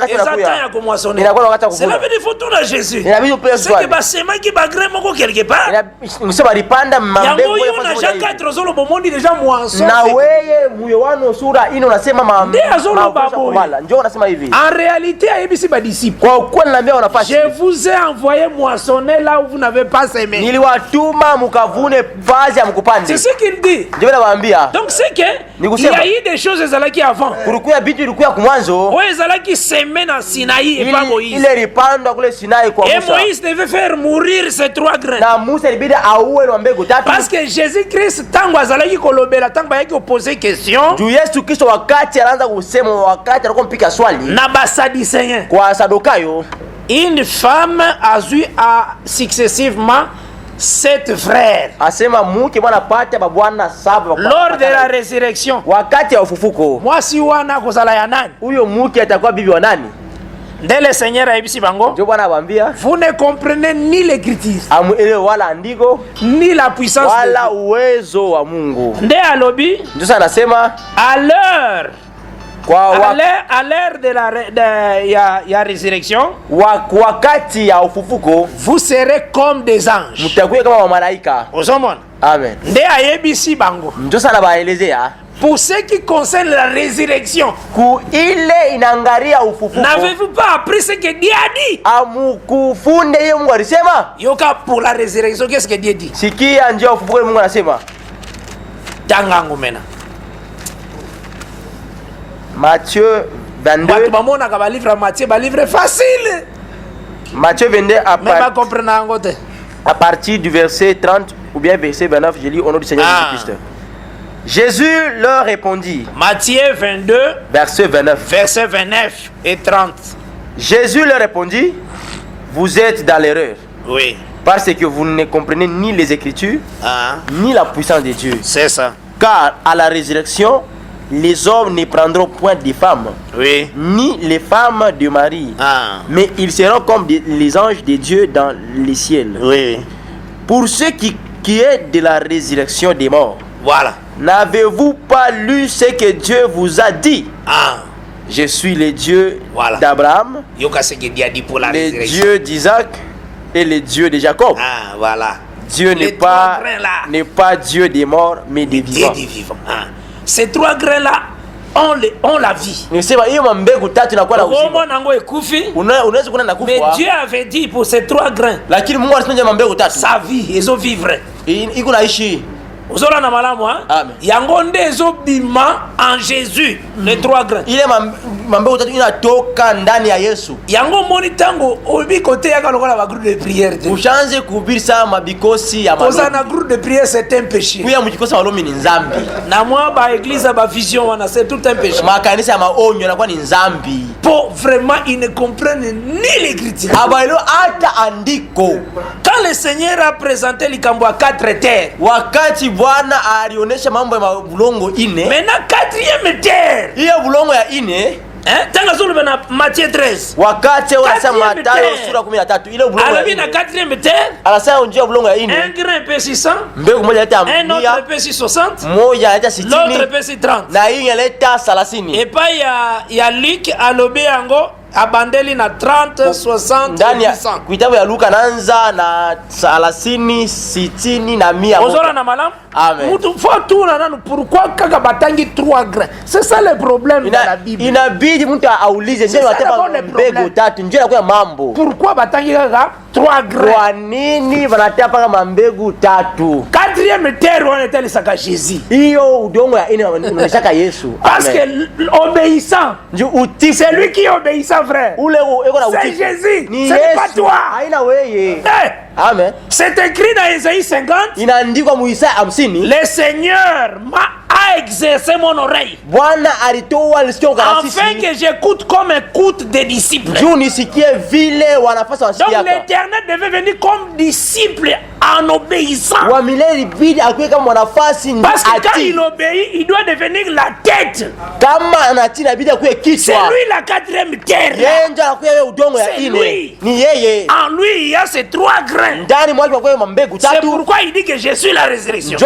vie du photo de Jésus. C'est que basema qui bagre moko quelque part. Yango yo na Jean 4 zolo bomondi déjà moisson. Na weye muyoano sura ino nasema en réalité ayebisi ba disciples. Kwa kweli naambia wanafasi. Je vous ai envoyé moissonner là où vous n'avez pas semé. Niliwatuma mukavune vazi ya mkupande. C'est ce qu'il dit. Ndio nawaambia. Donc c'est que il y a eu des choses ezalaki avant. Kulikuwa bitu ilikuwa kumwanzo. Ouais, ezalaki semé na Sinaï et pas Moïse. Ile ripandwa kule Sinai kwa Musa. Et Moïse devait faire mourir ces 3 grains. Na Musa ilibidi auwe na mbegu 3. Parce que Jésus-Christ tango azalaki kolobela tango yaki poser question. Juu Yesu Kristo wakati anaanza kusema wakati alikuwa mpika swali. Na basadicéens. Kwa Sadukayo. Une femme a eu successivement 7 frères. Asema muke bwana pata babwana 7. Lors de la résurrection. Wakati ya ufufuko. Mwasi wana kozala ya nani? Huyo muke atakuwa bibi wa nani? Nde le Seigneur a ibisi bango. Ndio bwana waambia. Vous ne comprenez ni l'écriture. Amuelewe wala andiko ni la puissance wala uwezo wa Mungu. Nde alobi. Ndio sana nasema à l'heure de la résurrection, wakati ya ufufuko, vous serez comme des anges. Mtakuwa kama malaika. Osomon. Amen. Nde ayebisi bango. Ndio sana baelezea. Pour ce qui concerne la résurrection, ile inangaria ufufuko. N'avez-vous pas appris ce que Dieu a dit? Amukufunde yeye Mungu alisema? Yoka pour la résurrection, qu'est-ce que Dieu dit? Sikia njia ufufuko Mungu anasema. Tangangu mena. Matthieu 22. Bamona ka ba livre Matthieu, ba livre facile. Matthieu 22 à partir du verset 30 ou bien verset 29, je lis au nom du Seigneur Jésus-Christ. Jésus leur répondit. Matthieu 22 verset 29. Verset 29 et 30. Jésus leur répondit, vous êtes dans l'erreur. Oui. Parce que vous ne comprenez ni les Écritures, ni la puissance de Dieu. C'est ça. Car à la résurrection, les hommes ne prendront point de femmes, oui, ni les femmes de Marie, mais ils seront comme les anges de Dieu dans les ciels. Oui. Pour ce qui est de la résurrection des morts, voilà. N'avez-vous pas lu ce que Dieu vous a dit? Je suis le Dieu d'Abraham, le Dieu d'Isaac et le Dieu de Jacob. Voilà. Dieu n'est pas Dieu des morts, mais des vivants. Ces 3 grains-là ont la vie. Mais Dieu avait dit pour ces 3 grains, sa vie, ils ont vivre. Ozola na malamu ha? Yango nde ezobima en Jésus les 3 grains. Ile mambe utatu inatoka ndani ya Yesu. Yango moni tango obi kote yaka lokola ba groupe de prière. Ushanze kubiri sa mabikosi ya malomi. Koza na groupe de prière c'est un péché. Kuya mujikosa malomi ni nzambi. Na mwa ba église ba vision wana c'est tout un péché. Makanisa ya maonyo na kwa ni nzambi. Pour vraiment ils ne comprennent ni l'écriture. Abailo ata andiko. Quand le Seigneur a présenté likambo à 4 terres. Wakati Bwana alionesha mambo ya bulongo 4. Maintenant 4e terre. Hiyo bulongo ya 4. Tanga zulu na Matthieu 13. Wakati unasema Mathayo sura 13 ile bulongo. Alabi na 4e terre. Anasema unjia bulongo ya 4. Un grain pèse 100. Mbegu moja leta 100. Un autre pèse 60. Moja leta 60. L'autre pèse 30. Na hii leta 30. Et pas ya Luc alobe yango abandeli na 30, 60, 100. Kitabu ya Luka naanza na 30, 60 na 100. Ozora na malam? Amen. Mutu faut tout na nanu pourquoi kaka batangi 3 grains? C'est ça le problème dans la Bible. Inabidi mtu aulize ndio watapa mbegu 3 ndio kwa mambo. Pourquoi batangi kaka 3 grains? Kwa nini wanatapa kama mbegu 3? 4e terre on était le saka Jésus. Hiyo udongo ya 4 unashaka Yesu. Parce que obéissant. C'est lui qui est obéissant. Frère. C'est Jésus. Ce n'est pas toi. Amen. C'est écrit dans Isaïe 50. Le Seigneur a exercé mon oreille. Afin que j'écoute comme écoute des disciples. Donc l'Éternel devait venir comme disciple en obéissant. Parce que quand il obéit, il doit devenir la tête. C'est lui la 4e terre. C'est lui. En lui, il y a ces 3 grains. C'est pourquoi il dit que je suis la résurrection.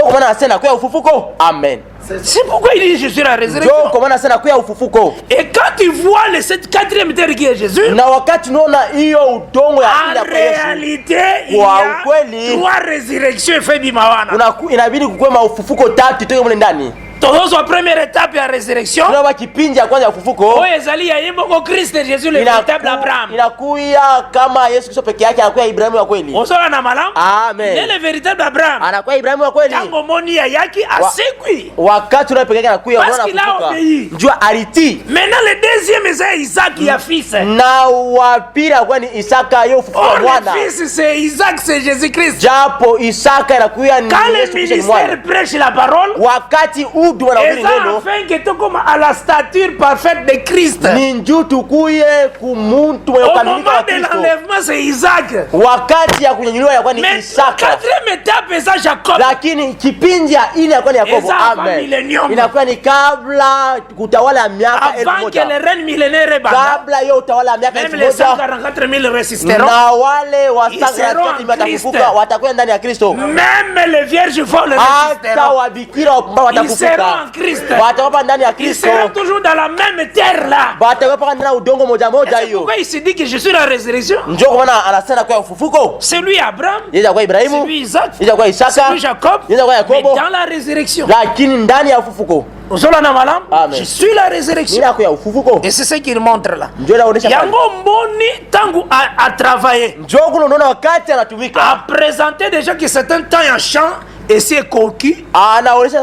Amen. C'est pourquoi il dit je suis la résurrection. Ndio kwa maana sana kuya ufufuko. Et quand tu vois cette quatrième terre qui est Jésus, Na wakati unaona hiyo udongo ya en pili ya Yesu, réalité, il y Kwa a ukweli, 3 résurrections fait bimawana. inabidi kukuwe maufufuko 3 toke mule ndani. Tozo première étape ya résurrection. Tunaona kipindi ya kwanza ya ufufuko. Oh ezali ya yembo Christ Jésus le véritable Abraham. Inakuya kama Yesu Kristo peke yake anakuwa Ibrahimu wa kweli. Osola na malamu. Amen. Il est le véritable Abraham. Anakuwa Ibrahimu wa kweli. Tango moni ya yaki asekwi. Wakati unaye peke yake anakuya Parce unaona qu'il a kufufuka. obéi. Njua aliti. Maintenant le deuxième c'est Isaac ya fils. Na wapira kwa ni Isaka yo ufufuka Oh mwana. le fils c'est Isaac, c'est Jésus-Christ. Japo Isaka inakuya ni Quand le Yesu Kristo mwana. ministère prêche la parole, Wakati udu wanahubiri neno afin que tu comme à la stature parfaite de Christ. ni njuu tukuye kumuntu mwenye Au ukamilika moment wa de Kristo. l'enlèvement c'est Isaac. Wakati ya kunyanyuliwa yakuwa ni Mais Isaka. quatrième étape c'est Jacob. Lakini kipindi ya ine yakuwa ni Yakobo. Eza avant Amen. millennium. Inakuwa ni kabla kutawala miaka elfu Avant que moja. le règne millénaire banda. Kabla yo utawala miaka Même elfu les moja. 144 000 résisteront. Na wale wa Ils seront en watafufuka Christ. watakuwa ndani ya Kristo. Même les vierges folles Hata résisteront. wabikira wapumba Ils seront watafufuka. en Christ. Watakuwa ndani ya Ils Kristo. seront toujours dans la même terre là. Watakuwa ndani ya udongo moja moja C'est hiyo. pourquoi il se dit que je suis la résurrection. Njoo kwa maana anasema kwa ufufuko. C'est lui Abraham, Yeye kwa c'est Ibrahimu. lui Isaac, Yeye kwa c'est Isaka. lui Jacob. Yeye kwa Mais Yakobo. dans la résurrection, Lakini ndani ya ufufuko. Ozola na malam, Amen. je suis la résurrection. Nina kwa ufufuko. Et c'est ce qu'il montre là. Njoo anaonesha pale. Yango mboni tangu a travaillé. Njoo kuna unaona wakati anatumika. A présenté déjà que c'est un temps en champ et c'est coquille. Anaonesha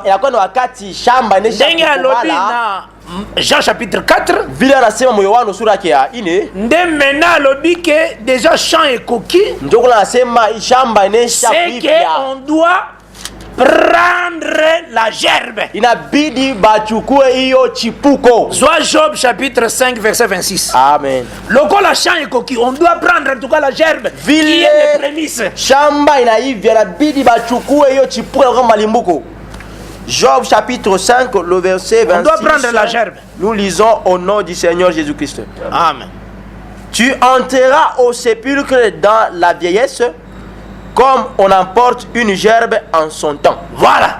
inakuwa ni wakati shamba inesha Ndenge alobi kubala. na Jean chapitre 4. Vile anasema moyo wanu sura yake ya 4. Nde maintenant alobi que déjà champ et coquille. Njoo kuna anasema shamba inesha C'est kuivya. qu'on doit prendre la gerbe. Inabidi bachukue hiyo chipuko. Soit Job chapitre 5 verset 26. Amen. Lokola champ et coquille, on doit prendre en tout cas la gerbe qui Vile est les prémices. shamba inaivya inabidi bachukue hiyo chipuko kama malimbuko. Job chapitre 5 le verset 26. On doit prendre la gerbe. Nous lisons au nom du Seigneur Jésus-Christ. Amen. Tu entreras au sépulcre dans la vieillesse comme on emporte une gerbe en son temps. Voilà.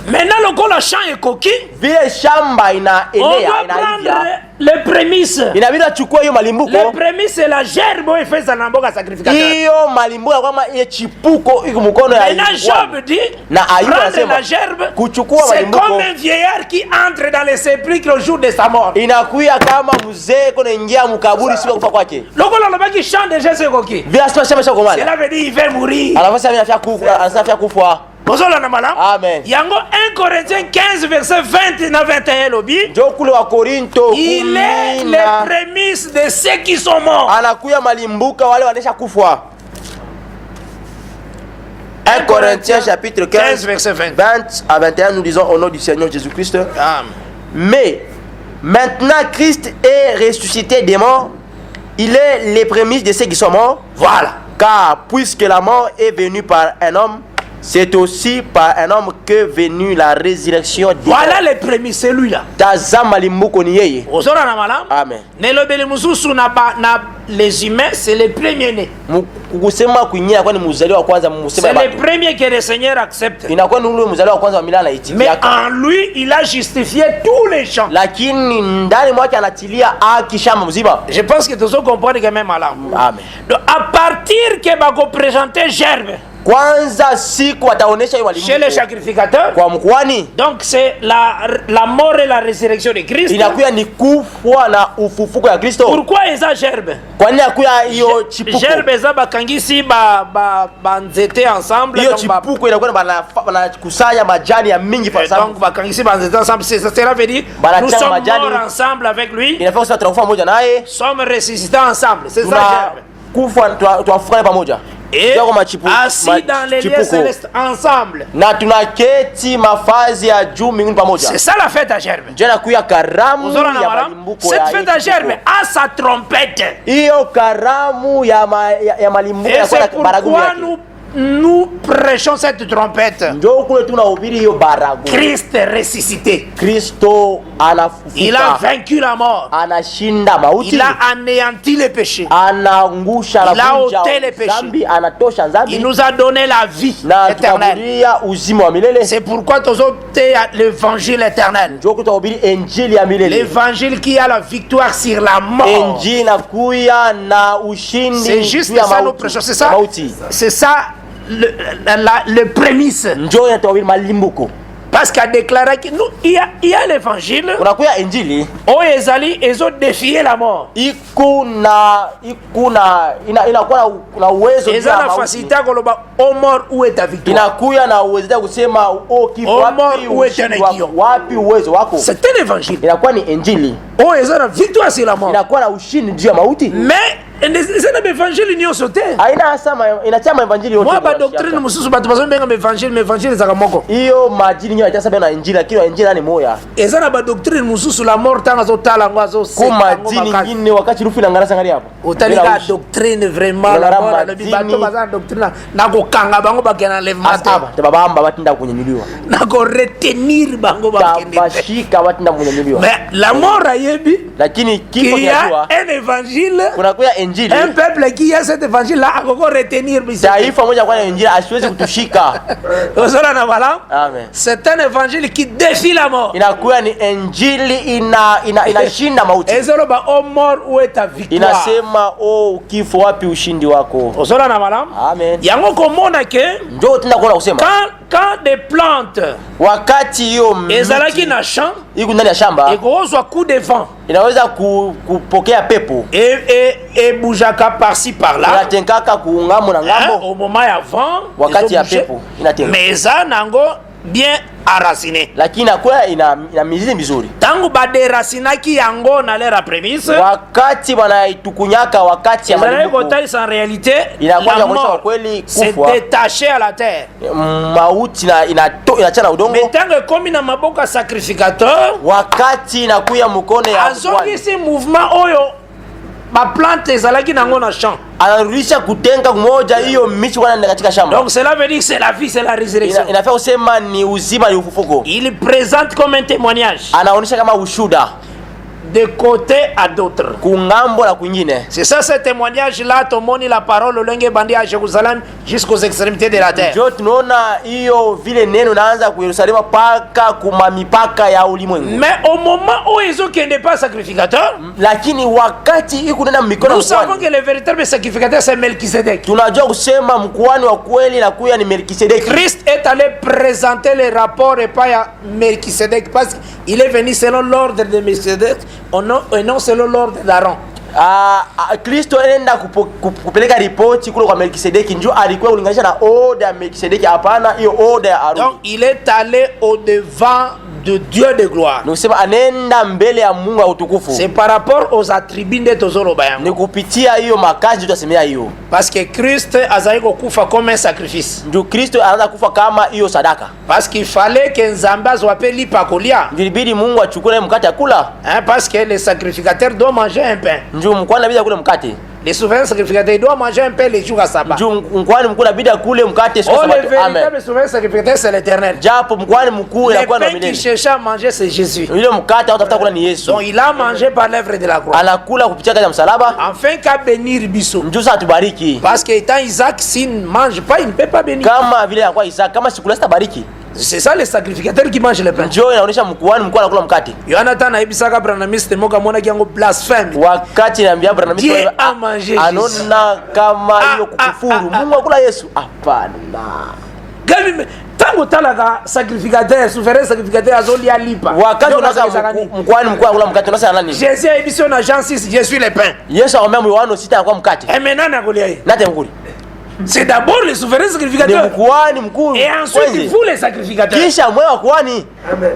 Maintenant, lokola champ et coquille, Vile shamba on inaenea doit inaivya. prendre les prémices. Inabidi achukue hiyo malimbuko. Les prémices, c'est la gerbe où il fait sa namboka sacrificateur. Hiyo malimbuko kama ile chipuko iko mkono ya Maintenant, Bwana. Job dit, Na Ayubu prendre anasema la gerbe, kuchukua c'est malimbuko comme un vieillard qui entre dans les sépulcres au jour de sa mort. inakuya kama mzee kona ingia mkaburi siku ya kufa kwake. Lokola lobaki champ de Jésus coquille. Vile asema shamba shako mala. Cela veut dire il va mourir. Anafanya mimi anafia kufa. Bozola na malam. Amen. Yango 1 Corinthiens 15 verset 20 na 21 lobi. Ndio kule wa Korinto Il est les prémices de ceux qui sont morts. anakuya malimbuka wale wanesha kufa. 1 Corinthiens chapitre 15 verset 20. 20 à 21 nous disons au nom du Seigneur Jésus-Christ. Amen. Mais maintenant Christ est ressuscité des morts, il est les prémices de ceux qui sont morts. Voilà. Car puisque la mort est venue par un homme, c'est aussi par un homme que venue la résurrection des Voilà morts. les prémices, c'est lui là. Tazama limbuko ni yeye. Bozola na malam. Amen. Ne lobeli mususu na les humains, c'est les premiers-nés. Kusema kunyia kwa ni mzaliwa wa kwanza musema C'est ya les watu. premiers que le Seigneur accepte. Inakuwa ni ule mzaliwa wa kwanza wa milana Mais itikia. en lui, il a justifié tous les gens. Lakini ndani mwake anatilia haki shamba mzima. Je pense que tous ceux comprennent que même là. Amen. Donc, à partir que bako présenter gerbe Kwanza siku ataonesha hiyo chez les walimbuko sacrificateurs, kwa mkwani. donc c'est la mort et la résurrection de Christ. Inakuya ni kufwa na ufufuko ya Kristo. Pourquoi ils ont gerbe? Kwa nini akuya hiyo chipuko? Gerbe za bakangisi ba nzete ensemble. Hiyo donc ba- chipuko inakuwa banakusanya majani ya mingi kwa donc sababu bakangisi ba nzete ensemble. Cela veut dire Bana nous changa sommes majani. morts ensemble avec lui, inafaa sasa tunakufa pamoja naye, sommes ressuscités ensemble. C'est ça gerbe. tunakufa tunafufuka pamoja. Et Ndio kama chipu- assis dans les lieux chipuko. célestes ensemble. Na tunaketi mafazi ya juu mbinguni pamoja. C'est ça la fête à gerbe. Je nakuya karamu Ozola na ya malam. malimbuko Cette ya fête à hii gerbe chipuko. a sa trompette. Hiyo karamu ya malimbuko Et ya c'est kwa baragumu pourquoi yake. nous nous prêchons cette trompette, Njoo kule tunahubiri hiyo baragumu. Christ est ressuscité. Kristo Il a anafufuka. vaincu la mort. Anashinda Il mauti. a anéanti les péchés. Anangusha Il a na ôté les péchés. dhambi, anatosha Il dhambi. nous a donné la vie Na éternelle. tukaburia uzima wa milele. C'est pourquoi nous avons opté à l'évangile éternel. Njoo tutahubiri injili ya milele. L'évangile qui a la victoire sur la mort. Injili inakuya na ushindi. C'est juste juu ya ça nous mauti. prêchons. C'est ça. Mauti. C'est ça le prémisse. Njoo inatahubiri malimbuko. Parce qu'a déclaré que nous, il y a l'évangile. Kunakuya injili. Oh, ils ont défié la mort. Inakuwa na uwezo Ils ont la facilité à dire oh mort, où est ta victoire? inakuya na uwezo kusema kifo Oh, mort, wapi où est ushindi ton wako, aiguillon? wapi uwezo wako. C'est un évangile. Inakuwa ni injili. Oh, ils ont la victoire sur la mort. Inakuwa na ushindi juu ya mauti. Mais c'est un évangile ni sauté. Haina hasa inachama evanjili yote. Moi, ma doctrine, mususu batu bazo benga évangile, mais évangile zaka moko. Hiyo majini nyo itasa na injili, lakini injili ni moya. Eza na ba doctrine mususu la mort tanga zo tala ngwazo se. Kuma majini nyingine wakati rufu na ngara sangari hapo. Utalika doctrine vraiment la mort na bibato baza doctrine na ko kanga bango bakena enlèvement. Asaba tabamba batinda kunyanyuliwa. Na ko retenir bango bakende. Tabashika batinda kunyanyuliwa. Mais la mort ayebi, Lakini kifo qu'il y a kinajua un évangile, kunakuya injili. un peuple qui a cet évangile là akoko retenir bisi. Taifa moja kwa injili asiwezi kutushika. Osala na bala. Amen. C'est un évangile qui défie la mort. Inakuwa ni injili inashinda mauti. Ezolo ba oh mort, où est ta victoire? Inasema kifo wapi ushindi wako. Osala na bala. Amen. Yango komona ke Ndio tunakuwa kusema quand des plantes wakati hiyo ezalaki na champ iko ndani ya shamba ekozwa coup de vent inaweza kupokea pepo et boujaka par-ci par-là. inatenkaka kuungamo na ngambo Au moment ya vent wakati ya pepo inatenga, mais eza nango bien enraciné. lakini inakuwa ina mizizi mizuri. Tangu baderacinaki yango na lera prémisse Wakati wanaitukunyaka wakati ya malimbuko en réalité inakuwa la kuonyesha mort kweli s'est kufa détaché à la terre. mauti inachana udongo. Mais tangu komi na maboko ya sacrificateur Wakati inakuya mkono ya azongisi mouvement oyo baplante ezalaki nango na champ. anarudisha kutenga mmoja hiyo michi wana katika shamba. Donc cela veut dire que c'est la vie, c'est la résurrection. Inafaa kusema ni uzima ni ufufuko. Il présente comme un témoignage Anaonyesha kama ushuda de côté à d'autres. kungambo na kwingine. C'est ça, ce témoignage-là, tomoni la parole olenge bandi à Jérusalem jusqu'aux extrémités de la terre. Ndio tunaona hiyo vile neno naanza ku Yerusalemu paka kuma mipaka ya ulimwengu. Mais au moment où ils ont qui n'est pas sacrificateur, Lakini wakati iko nenda mikono nous savons que le véritable sacrificateur c'est Melchisedec. tunajua kusema mkuhani wa kweli na kuya ni Melkisedeki. Christ est allé présenter les rapports et pas à Melchisedec parce qu'il est venu selon l'ordre de Melchisedec et non selon l'ordre d'Aaron. Kristo enda kupeleka ripoti kule kwa Melkisedeki, njoo alikuwa kulinganisha na oda ya Melkisedeki, hapana hiyo oda ya Aaron. Donc il est allé au devant de Dieu de gloire. Nusema anenda mbele ya Mungu wa utukufu. C'est par rapport aux attributs de Tozoro Bayango. Ni kupitia hiyo makazi tutasemea hiyo. Parce que Christ a kufa comme un sacrifice. Ndio Kristo anaanza kufa kama hiyo sadaka. Parce qu'il fallait que Nzambe azwape lipa kolia. Ndio ilibidi Mungu achukue mkate akula. Parce que le sacrificateur doit manger un pain. Ndio mkwani inabidi akule mkate. Le souverain sacrificateur doit manger un pain les jours à sabbat. Ndio mkwani mkuu inabidi akule mkate siku ya Oh, le sabato. véritable souverain sacrificateur c'est l'Éternel. Japo mkwani mkuu anakuwa na Le pain qu'il milele. cherchait à manger c'est Jésus. Ile mkate utafuta kula ni Yesu. Donc il a mangé par l'œuvre de la croix. Anakula kupitia kazi ya msalaba. Enfin qu'à bénir Bissou. Ndio sasa tubariki. Parce que étant Isaac s'il ne mange pas il ne peut pas bénir. Kama vile anakuwa Isaka, kama sikula sitabariki. C'est ça le sacrificateur qui mange le pain. Ndio inaonyesha mkuhani mkuu anakula mkate. Jonathan aibisaka branamiste moka mona kiango blasphème. Wakati naambia Abraham Dieu a mangé Jésus. anona kama hiyo kukufuru. Mungu akula Yesu. Hapana. Gami tango talaka sacrificateur souverain sacrificateur azoli alipa. Wakati unasa mkwani mkuu akula mkate unasa nani? Jésus a émission na Jean 6 je suis le pain. Yesu akamwambia Yohana 6 anakuwa mkate. Et maintenant na kolia. Nate mkuli. C'est d'abord le souverain Ni sacrificateur. mkuhani mkuu. Et ensuite vous les sacrificateurs. Kisha mwe wa kuhani. Amen.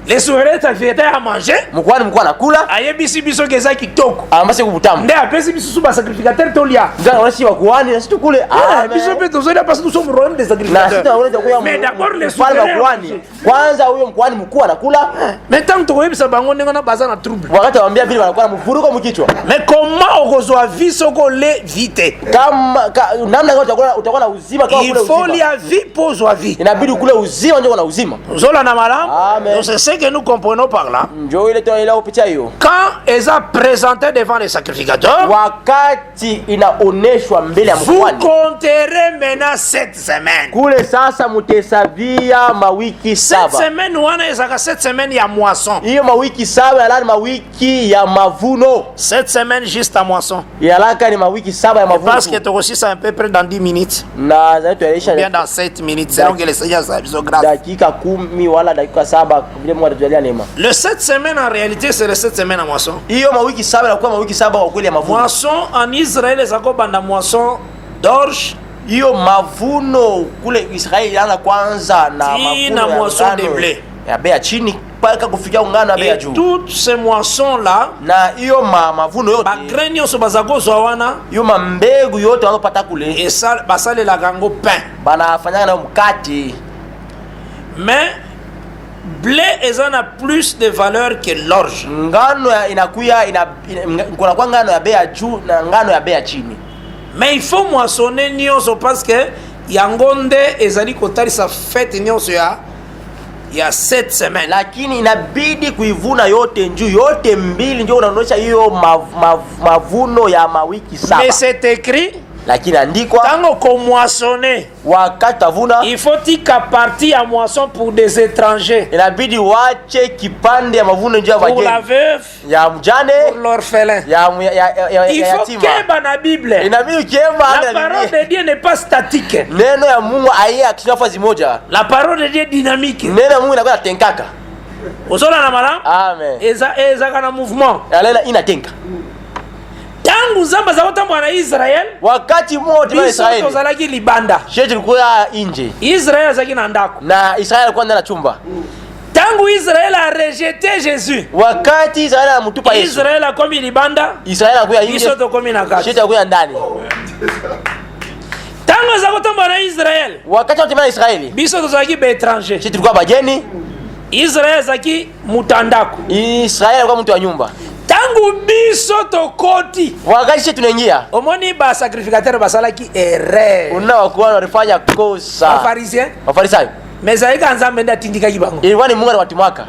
Les souverains sacrificateurs à manger. Mkwani mkwa nakula. Ayebisi biso keza kitoko. Amase kubutamu. Nde apesi biso suba sacrificateur tolia. Ndio wanashi wakuani na situ kule. Biso pe tozoida parce que nous sommes royaume des sacrificateurs. Mais d'abord les souverains. Kwanza huyo mkwani mkuu anakula. Mais tant que toyebisa bango ndenge na baza na trouble. Wakati waambia vile wanakuwa na mvuruko mkichwa. Mais comment okozwa vie soko le vite? Kama namna gani utakuwa na uzima kama kule uzima. Il faut lia vie pozwa vie. Inabidi kule uzima ndio kuna uzima. Zola na mala. Amen. Donc c'est ce que nous comprenons par là. Njoo ile toa ile upitia hiyo. Quand ils ont présenté devant les sacrificateurs, wakati inaoneshwa mbele ya mkwani. Vous compterez maintenant 7 semaines. Kule sasa mutesabia mawiki 7. 7 semaines wana ezaka 7 semaines ya moisson. Hiyo mawiki 7 yalani mawiki ya mavuno. 7 semaines juste à moisson. Yalaka ni mawiki 7 ya mavuno. Parce que tu aussi ça un peu près dans 10 minutes. Na zaidi tuelesha bien dans 7 minutes. C'est donc les seigneurs ça biso grâce. Dakika 10 wala dakika 7 vile Mungu atatujalia neema. Le 7 semaines en réalité c'est le 7 semaines à moisson. Hiyo mawiki 7 inakuwa mawiki 7 kwa kweli ya mavuno. Moisson en Israël ezako banda moisson d'orge. Hiyo mavuno kule Israeli yana kwanza na mavuno na moisson de blé. Ya bei chini mpaka kufikia ngano ya bei juu. Toutes ces moissons là na hiyo mavuno yote ba graines yoso bazako zwana hiyo mbegu yote wanapata kule et ça basale la gango pain banafanya na mkate. Mais blé ezana plus de valeur que l'orge. Ngano inakuya kuna kwa ngano ya bei juu na ngano ya bei chini. Mais il faut moissonner nyonso parce que yangonde ezali kotali sa fête nyonso ya 7 semaines. Lakini inabidi kuivuna yote njuu yote mbili ndio unaonyesha hiyo mavuno ya mawiki 7. Mais c'est écrit lakini andikwa tango ko moissonner wakati tavuna il faut tika partie ya moisson pour des étrangers. Inabidi wache kipande ya mavuno njoo ya wageni. Pour la veuve, ya mjane, pour l'orphelin. Il faut keba na Bible. Inabidi keba la parole de Dieu n'est pas statique. Neno ya Mungu haiya kifazi moja. La parole de Dieu est dynamique. Neno ya Mungu inakuwa tenkaka. Uzola na mala? Amen. Eza kana mouvement. Alela inatenka. Tangu zamba za watu na Israel wakati mmoja wa Israeli tozalaki libanda shetu ilikuwa nje Israel zaki na ndako na Israel alikuwa ndani ya chumba. Tangu Israel a rejeté Jésus wakati Israel amtupa Yesu Israel a komi libanda Israel alikuwa nje Yesu to komi na kati shetu alikuwa ndani. Tangu za watu na Israel wakati wa tembea Israeli biso tozalaki be étranger shetu tulikuwa bageni Israel zaki mutandako Israel alikuwa mtu wa nyumba. Tangu biso tokoti wakati shetu tunaingia omoni ba sacrificateur basalaki erreur unaokuwa wanafanya kosa Wafarisayo mais zaika nzambe nda tindika kibango ilikuwa ni Mungu anawatimwaka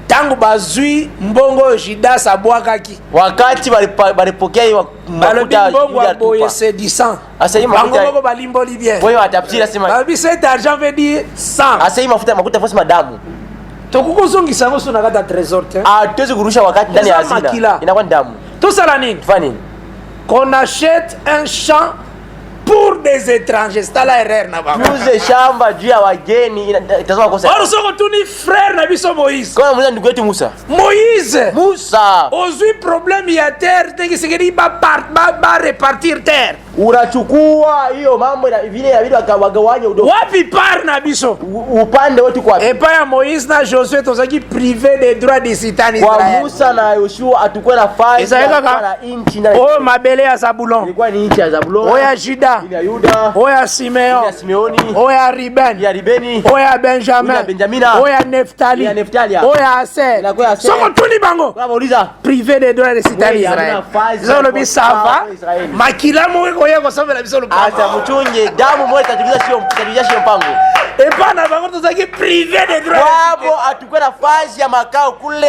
tangu bazui mbongo Judas abwakaki wakati balipokea hiyo mafuta mbongo aboye sédissant asa hii mafuta bango balimboli bien wewe atapsira sema babi cet argent veut dire sang asa hii mafuta fosi madamu tokukuzungisa ngoso na kata trésor te tuwezi kurusha wakati ndani ya hazina inakuwa damu. Tosala nini? Fani qu'on achète un champ pour des étrangers. C'est la erreur na baba. Tuuze shamba juu ya wageni itazama kosa. Or soko tuni frère na biso Moïse. Kwa mwana ndugu yetu Musa. Musa. Ozui problème ya terre tengi sigeri ba repartir terre. Unachukua hiyo mambo na vile ya vile wakawagawanya udongo. Wapi par na biso? Upande wetu kwa. Et pas ya Moïse na Josué tozaki privé des droits des citoyens Israël. Kwa Musa na Yoshua atukwe na faida na inchi na. Oh mabele ya Zabulon. Ilikuwa ni inchi ya Zabulon. Oh ya Juda. Ya Yuda. Oh ya Simeon. Ya Simeoni. Oh ya Ruben. Ya Rubeni. Oh ya Benjamin. Ya Benjamina. Oh ya Neftali. Ya Neftali. Oh ya Aser. Soko tuni bango. Kwa uliza. Privé des droits des citoyens d'Israël. Zolo bisava. Makila mweko yeko sabe la biso. Asa mchunge damu moja tatuliza sio mpango. Epana bango tozaki privé des droits. Wabo atukwe nafasi ya makao kule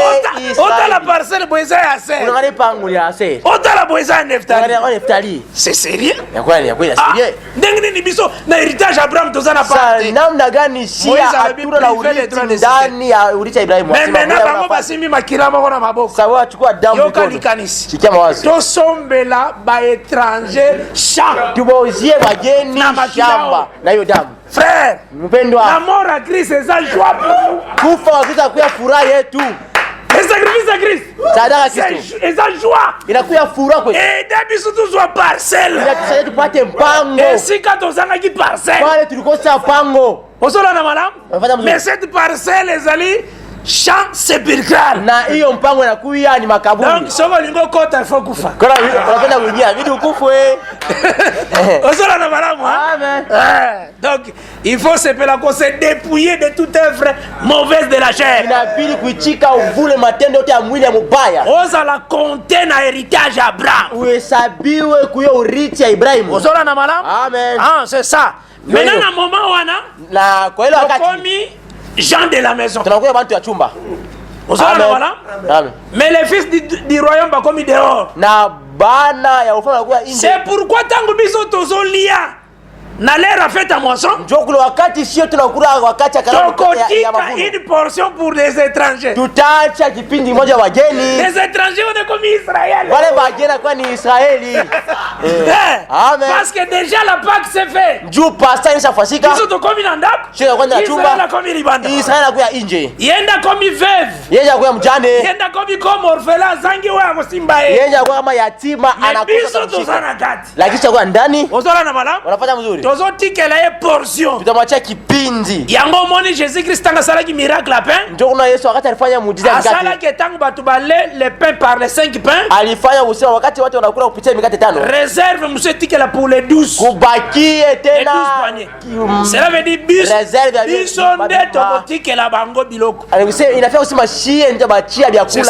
Israeli. Ota la parcelle boeza ya Aser. Unangani pango ya Aser. Ota la boeza ya Neftali. Unangani Neftali. C'est sérieux? Ya kweli sérieux. Ndenge ni biso na héritage Abraham tozana parti. Namna gani sia atuna na urithi ndani ya urithi ya Ibrahimu. Mais na bango basimi makila moko na maboko. Sawa chukua damu yoka likanisi. Sikia mawazo. Tosombela ba étranger champ. Tubozie wageni shamba na hiyo damu. Frère, mpendwa. La mort à Christ c'est ça joie pour nous. Kufa kwa Kristo kwa furaha yetu. Le sacrifice à Christ. Sadaka Kristo. C'est ça joie. Inakuwa furaha kwetu. Et depuis surtout soit parcelle. Inatusaidia tupate mpango. Et si quand on s'en a qui parcelle. Wale tulikosa mpango. Osolana madame. Mais cette parcelle les alliés champ sépulcral. Na hiyo mpango inakuya ni makaburi. Donc soko lingo kota il faut kufa. Kuna unapenda kuingia bidi ukufwe. Osolana madame. Amen. Donc il faut se dépouiller de toute œuvre mauvaise de la chair. Inabidi kuichika uvule matendo yote ya mwili ya mubaya. Oza la compter na héritage Abraham. Uhesabiwe kuyo urithi ya Ibrahimu. Osolana madame. Amen. Ah, c'est ça. Maintenant na moment wana na kwa ile wakati Jean de la maison. Tunakuya bantu ya chumba. Osolana voilà. Amen. Mais les fils du royaume ba commis dehors. Na bana ya ufalme wanakuwa nje. C'est pourquoi tangu biso tozolia na l'air a fait à moisson. Njoo kule wakati sio tunakula wakati ya karamu ya mavuno. Une portion pour les étrangers. Tutaacha kipindi moja wageni. Les étrangers on est comme Israël. Wale wageni kwa ni Israeli. Amen. Parce que déjà la Pâque s'est fait. Njoo pasta inashafanyika. Biso to komi na ndako. Sio kwenda na chumba. Israël komi libanda. Israeli anakuya nje. Yenda komi veuve. Yenda kwa mjane. Yenda komi comme orphelin zangi wa kusimba yeye. Yenda kwa kama yatima anakufa. Biso to sana kati. Lakini kwa ndani. Ozola na malamu. Wanafanya mzuri. Tozo tikela ye portion. Tutamwachia kipindi. Yango moni Jésus Christ tanga sala ki miracle à pain. Njoo kuna Yesu wakati alifanya muujiza mikate. Asala ke tangu batu bale le pain par les 5 pains. Alifanya usema wakati watu wanakula kupitia mikate 5. Réserve monsieur tikela pour les 12. Kubakie tena. Cela veut dire bis. Réserve ya biso ndeto tikela bango biloko. Alikuwa inafaa usema shie ndio bachia vya kula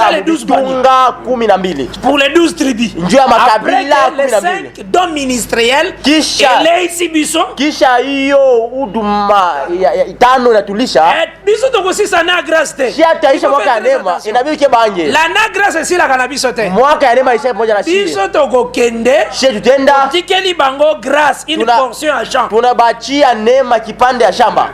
tunga 12. Pour les 12 tribus. Njoo ya makabila 12. Les 5 dons ministériels. Kisha Elei biso. Kisha hiyo huduma ya itano inatulisha. Biso tokosisa na grâce te. Shia taisha mwaka ya neema inabidi ke banje. La na grâce si la cannabis te. Mwaka ya neema isha moja na shia. Biso tokokende. Shia tutenda. Tikeli bango grâce une portion à champ. Tunabachia neema kipande ya shamba.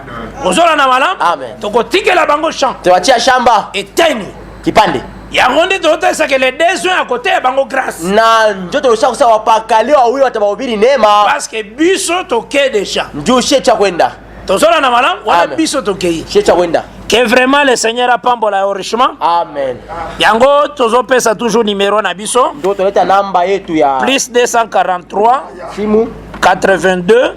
Ozola na malam. Amen. Tokotikela bango champ. Tuachia shamba. Eteni. Kipande. Yango nde totesa que les deux à côté ya bango grâce. Na njoto usha kusa wapakali wawili watabahubiri neema. Parce que biso toke déjà. Njoo shia cha kwenda. Tozola na malam wala biso tokei. Shia cha kwenda. Que vraiment le Seigneur a pambola enrichissement. Amen. Yango tozo pesa toujours numéro na biso. Ndio toleta namba yetu ya plus 243 simu 82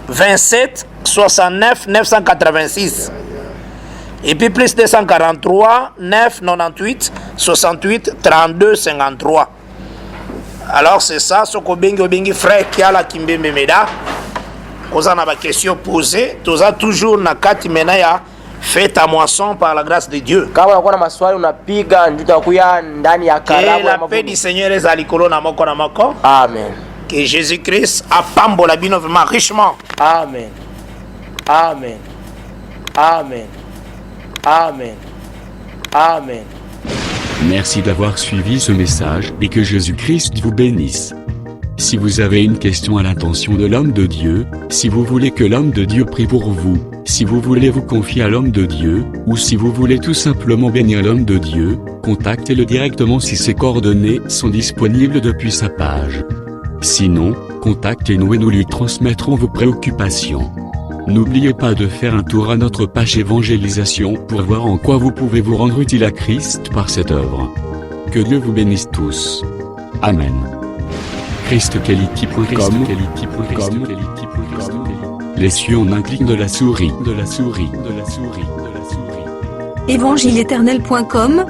27 69 986. Et puis plus 243 998 68 32 53. Alors c'est ça, ce que bengi frère qui a la Kimbembe Meda. Cause on a des questions posées, tu as toujours na kati menaya fait à moisson par la grâce de Dieu. Kama unakuwa na maswali unapiga ndio utakuya ndani ya karamu ya mavuno. Que la paix du Seigneur est à l'ikolo na moko. Amen. Que Jésus-Christ a pambola bino vraiment richement. Amen. Amen. Amen. Amen. Amen. Merci d'avoir suivi ce message et que Jésus-Christ vous bénisse. Si vous avez une question à l'intention de l'homme de Dieu, si vous voulez que l'homme de Dieu prie pour vous, si vous voulez vous confier à l'homme de Dieu, ou si vous voulez tout simplement bénir l'homme de Dieu, contactez-le directement si ses coordonnées sont disponibles depuis sa page. Sinon, contactez-nous et nous lui transmettrons vos préoccupations. N'oubliez pas de faire un tour à notre page évangélisation pour voir en quoi vous pouvez vous rendre utile à Christ par cette œuvre. Que Dieu vous bénisse tous. Amen. ChristKelity.com. Les cieux en un clic de la souris. Évangile-éternel.com.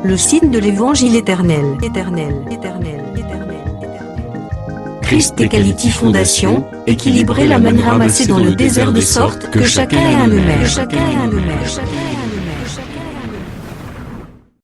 Le site de l'évangile éternel. Christ et Quality Fondation, équilibrer la manne ramassée dans le désert de sorte que chacun ait un numère.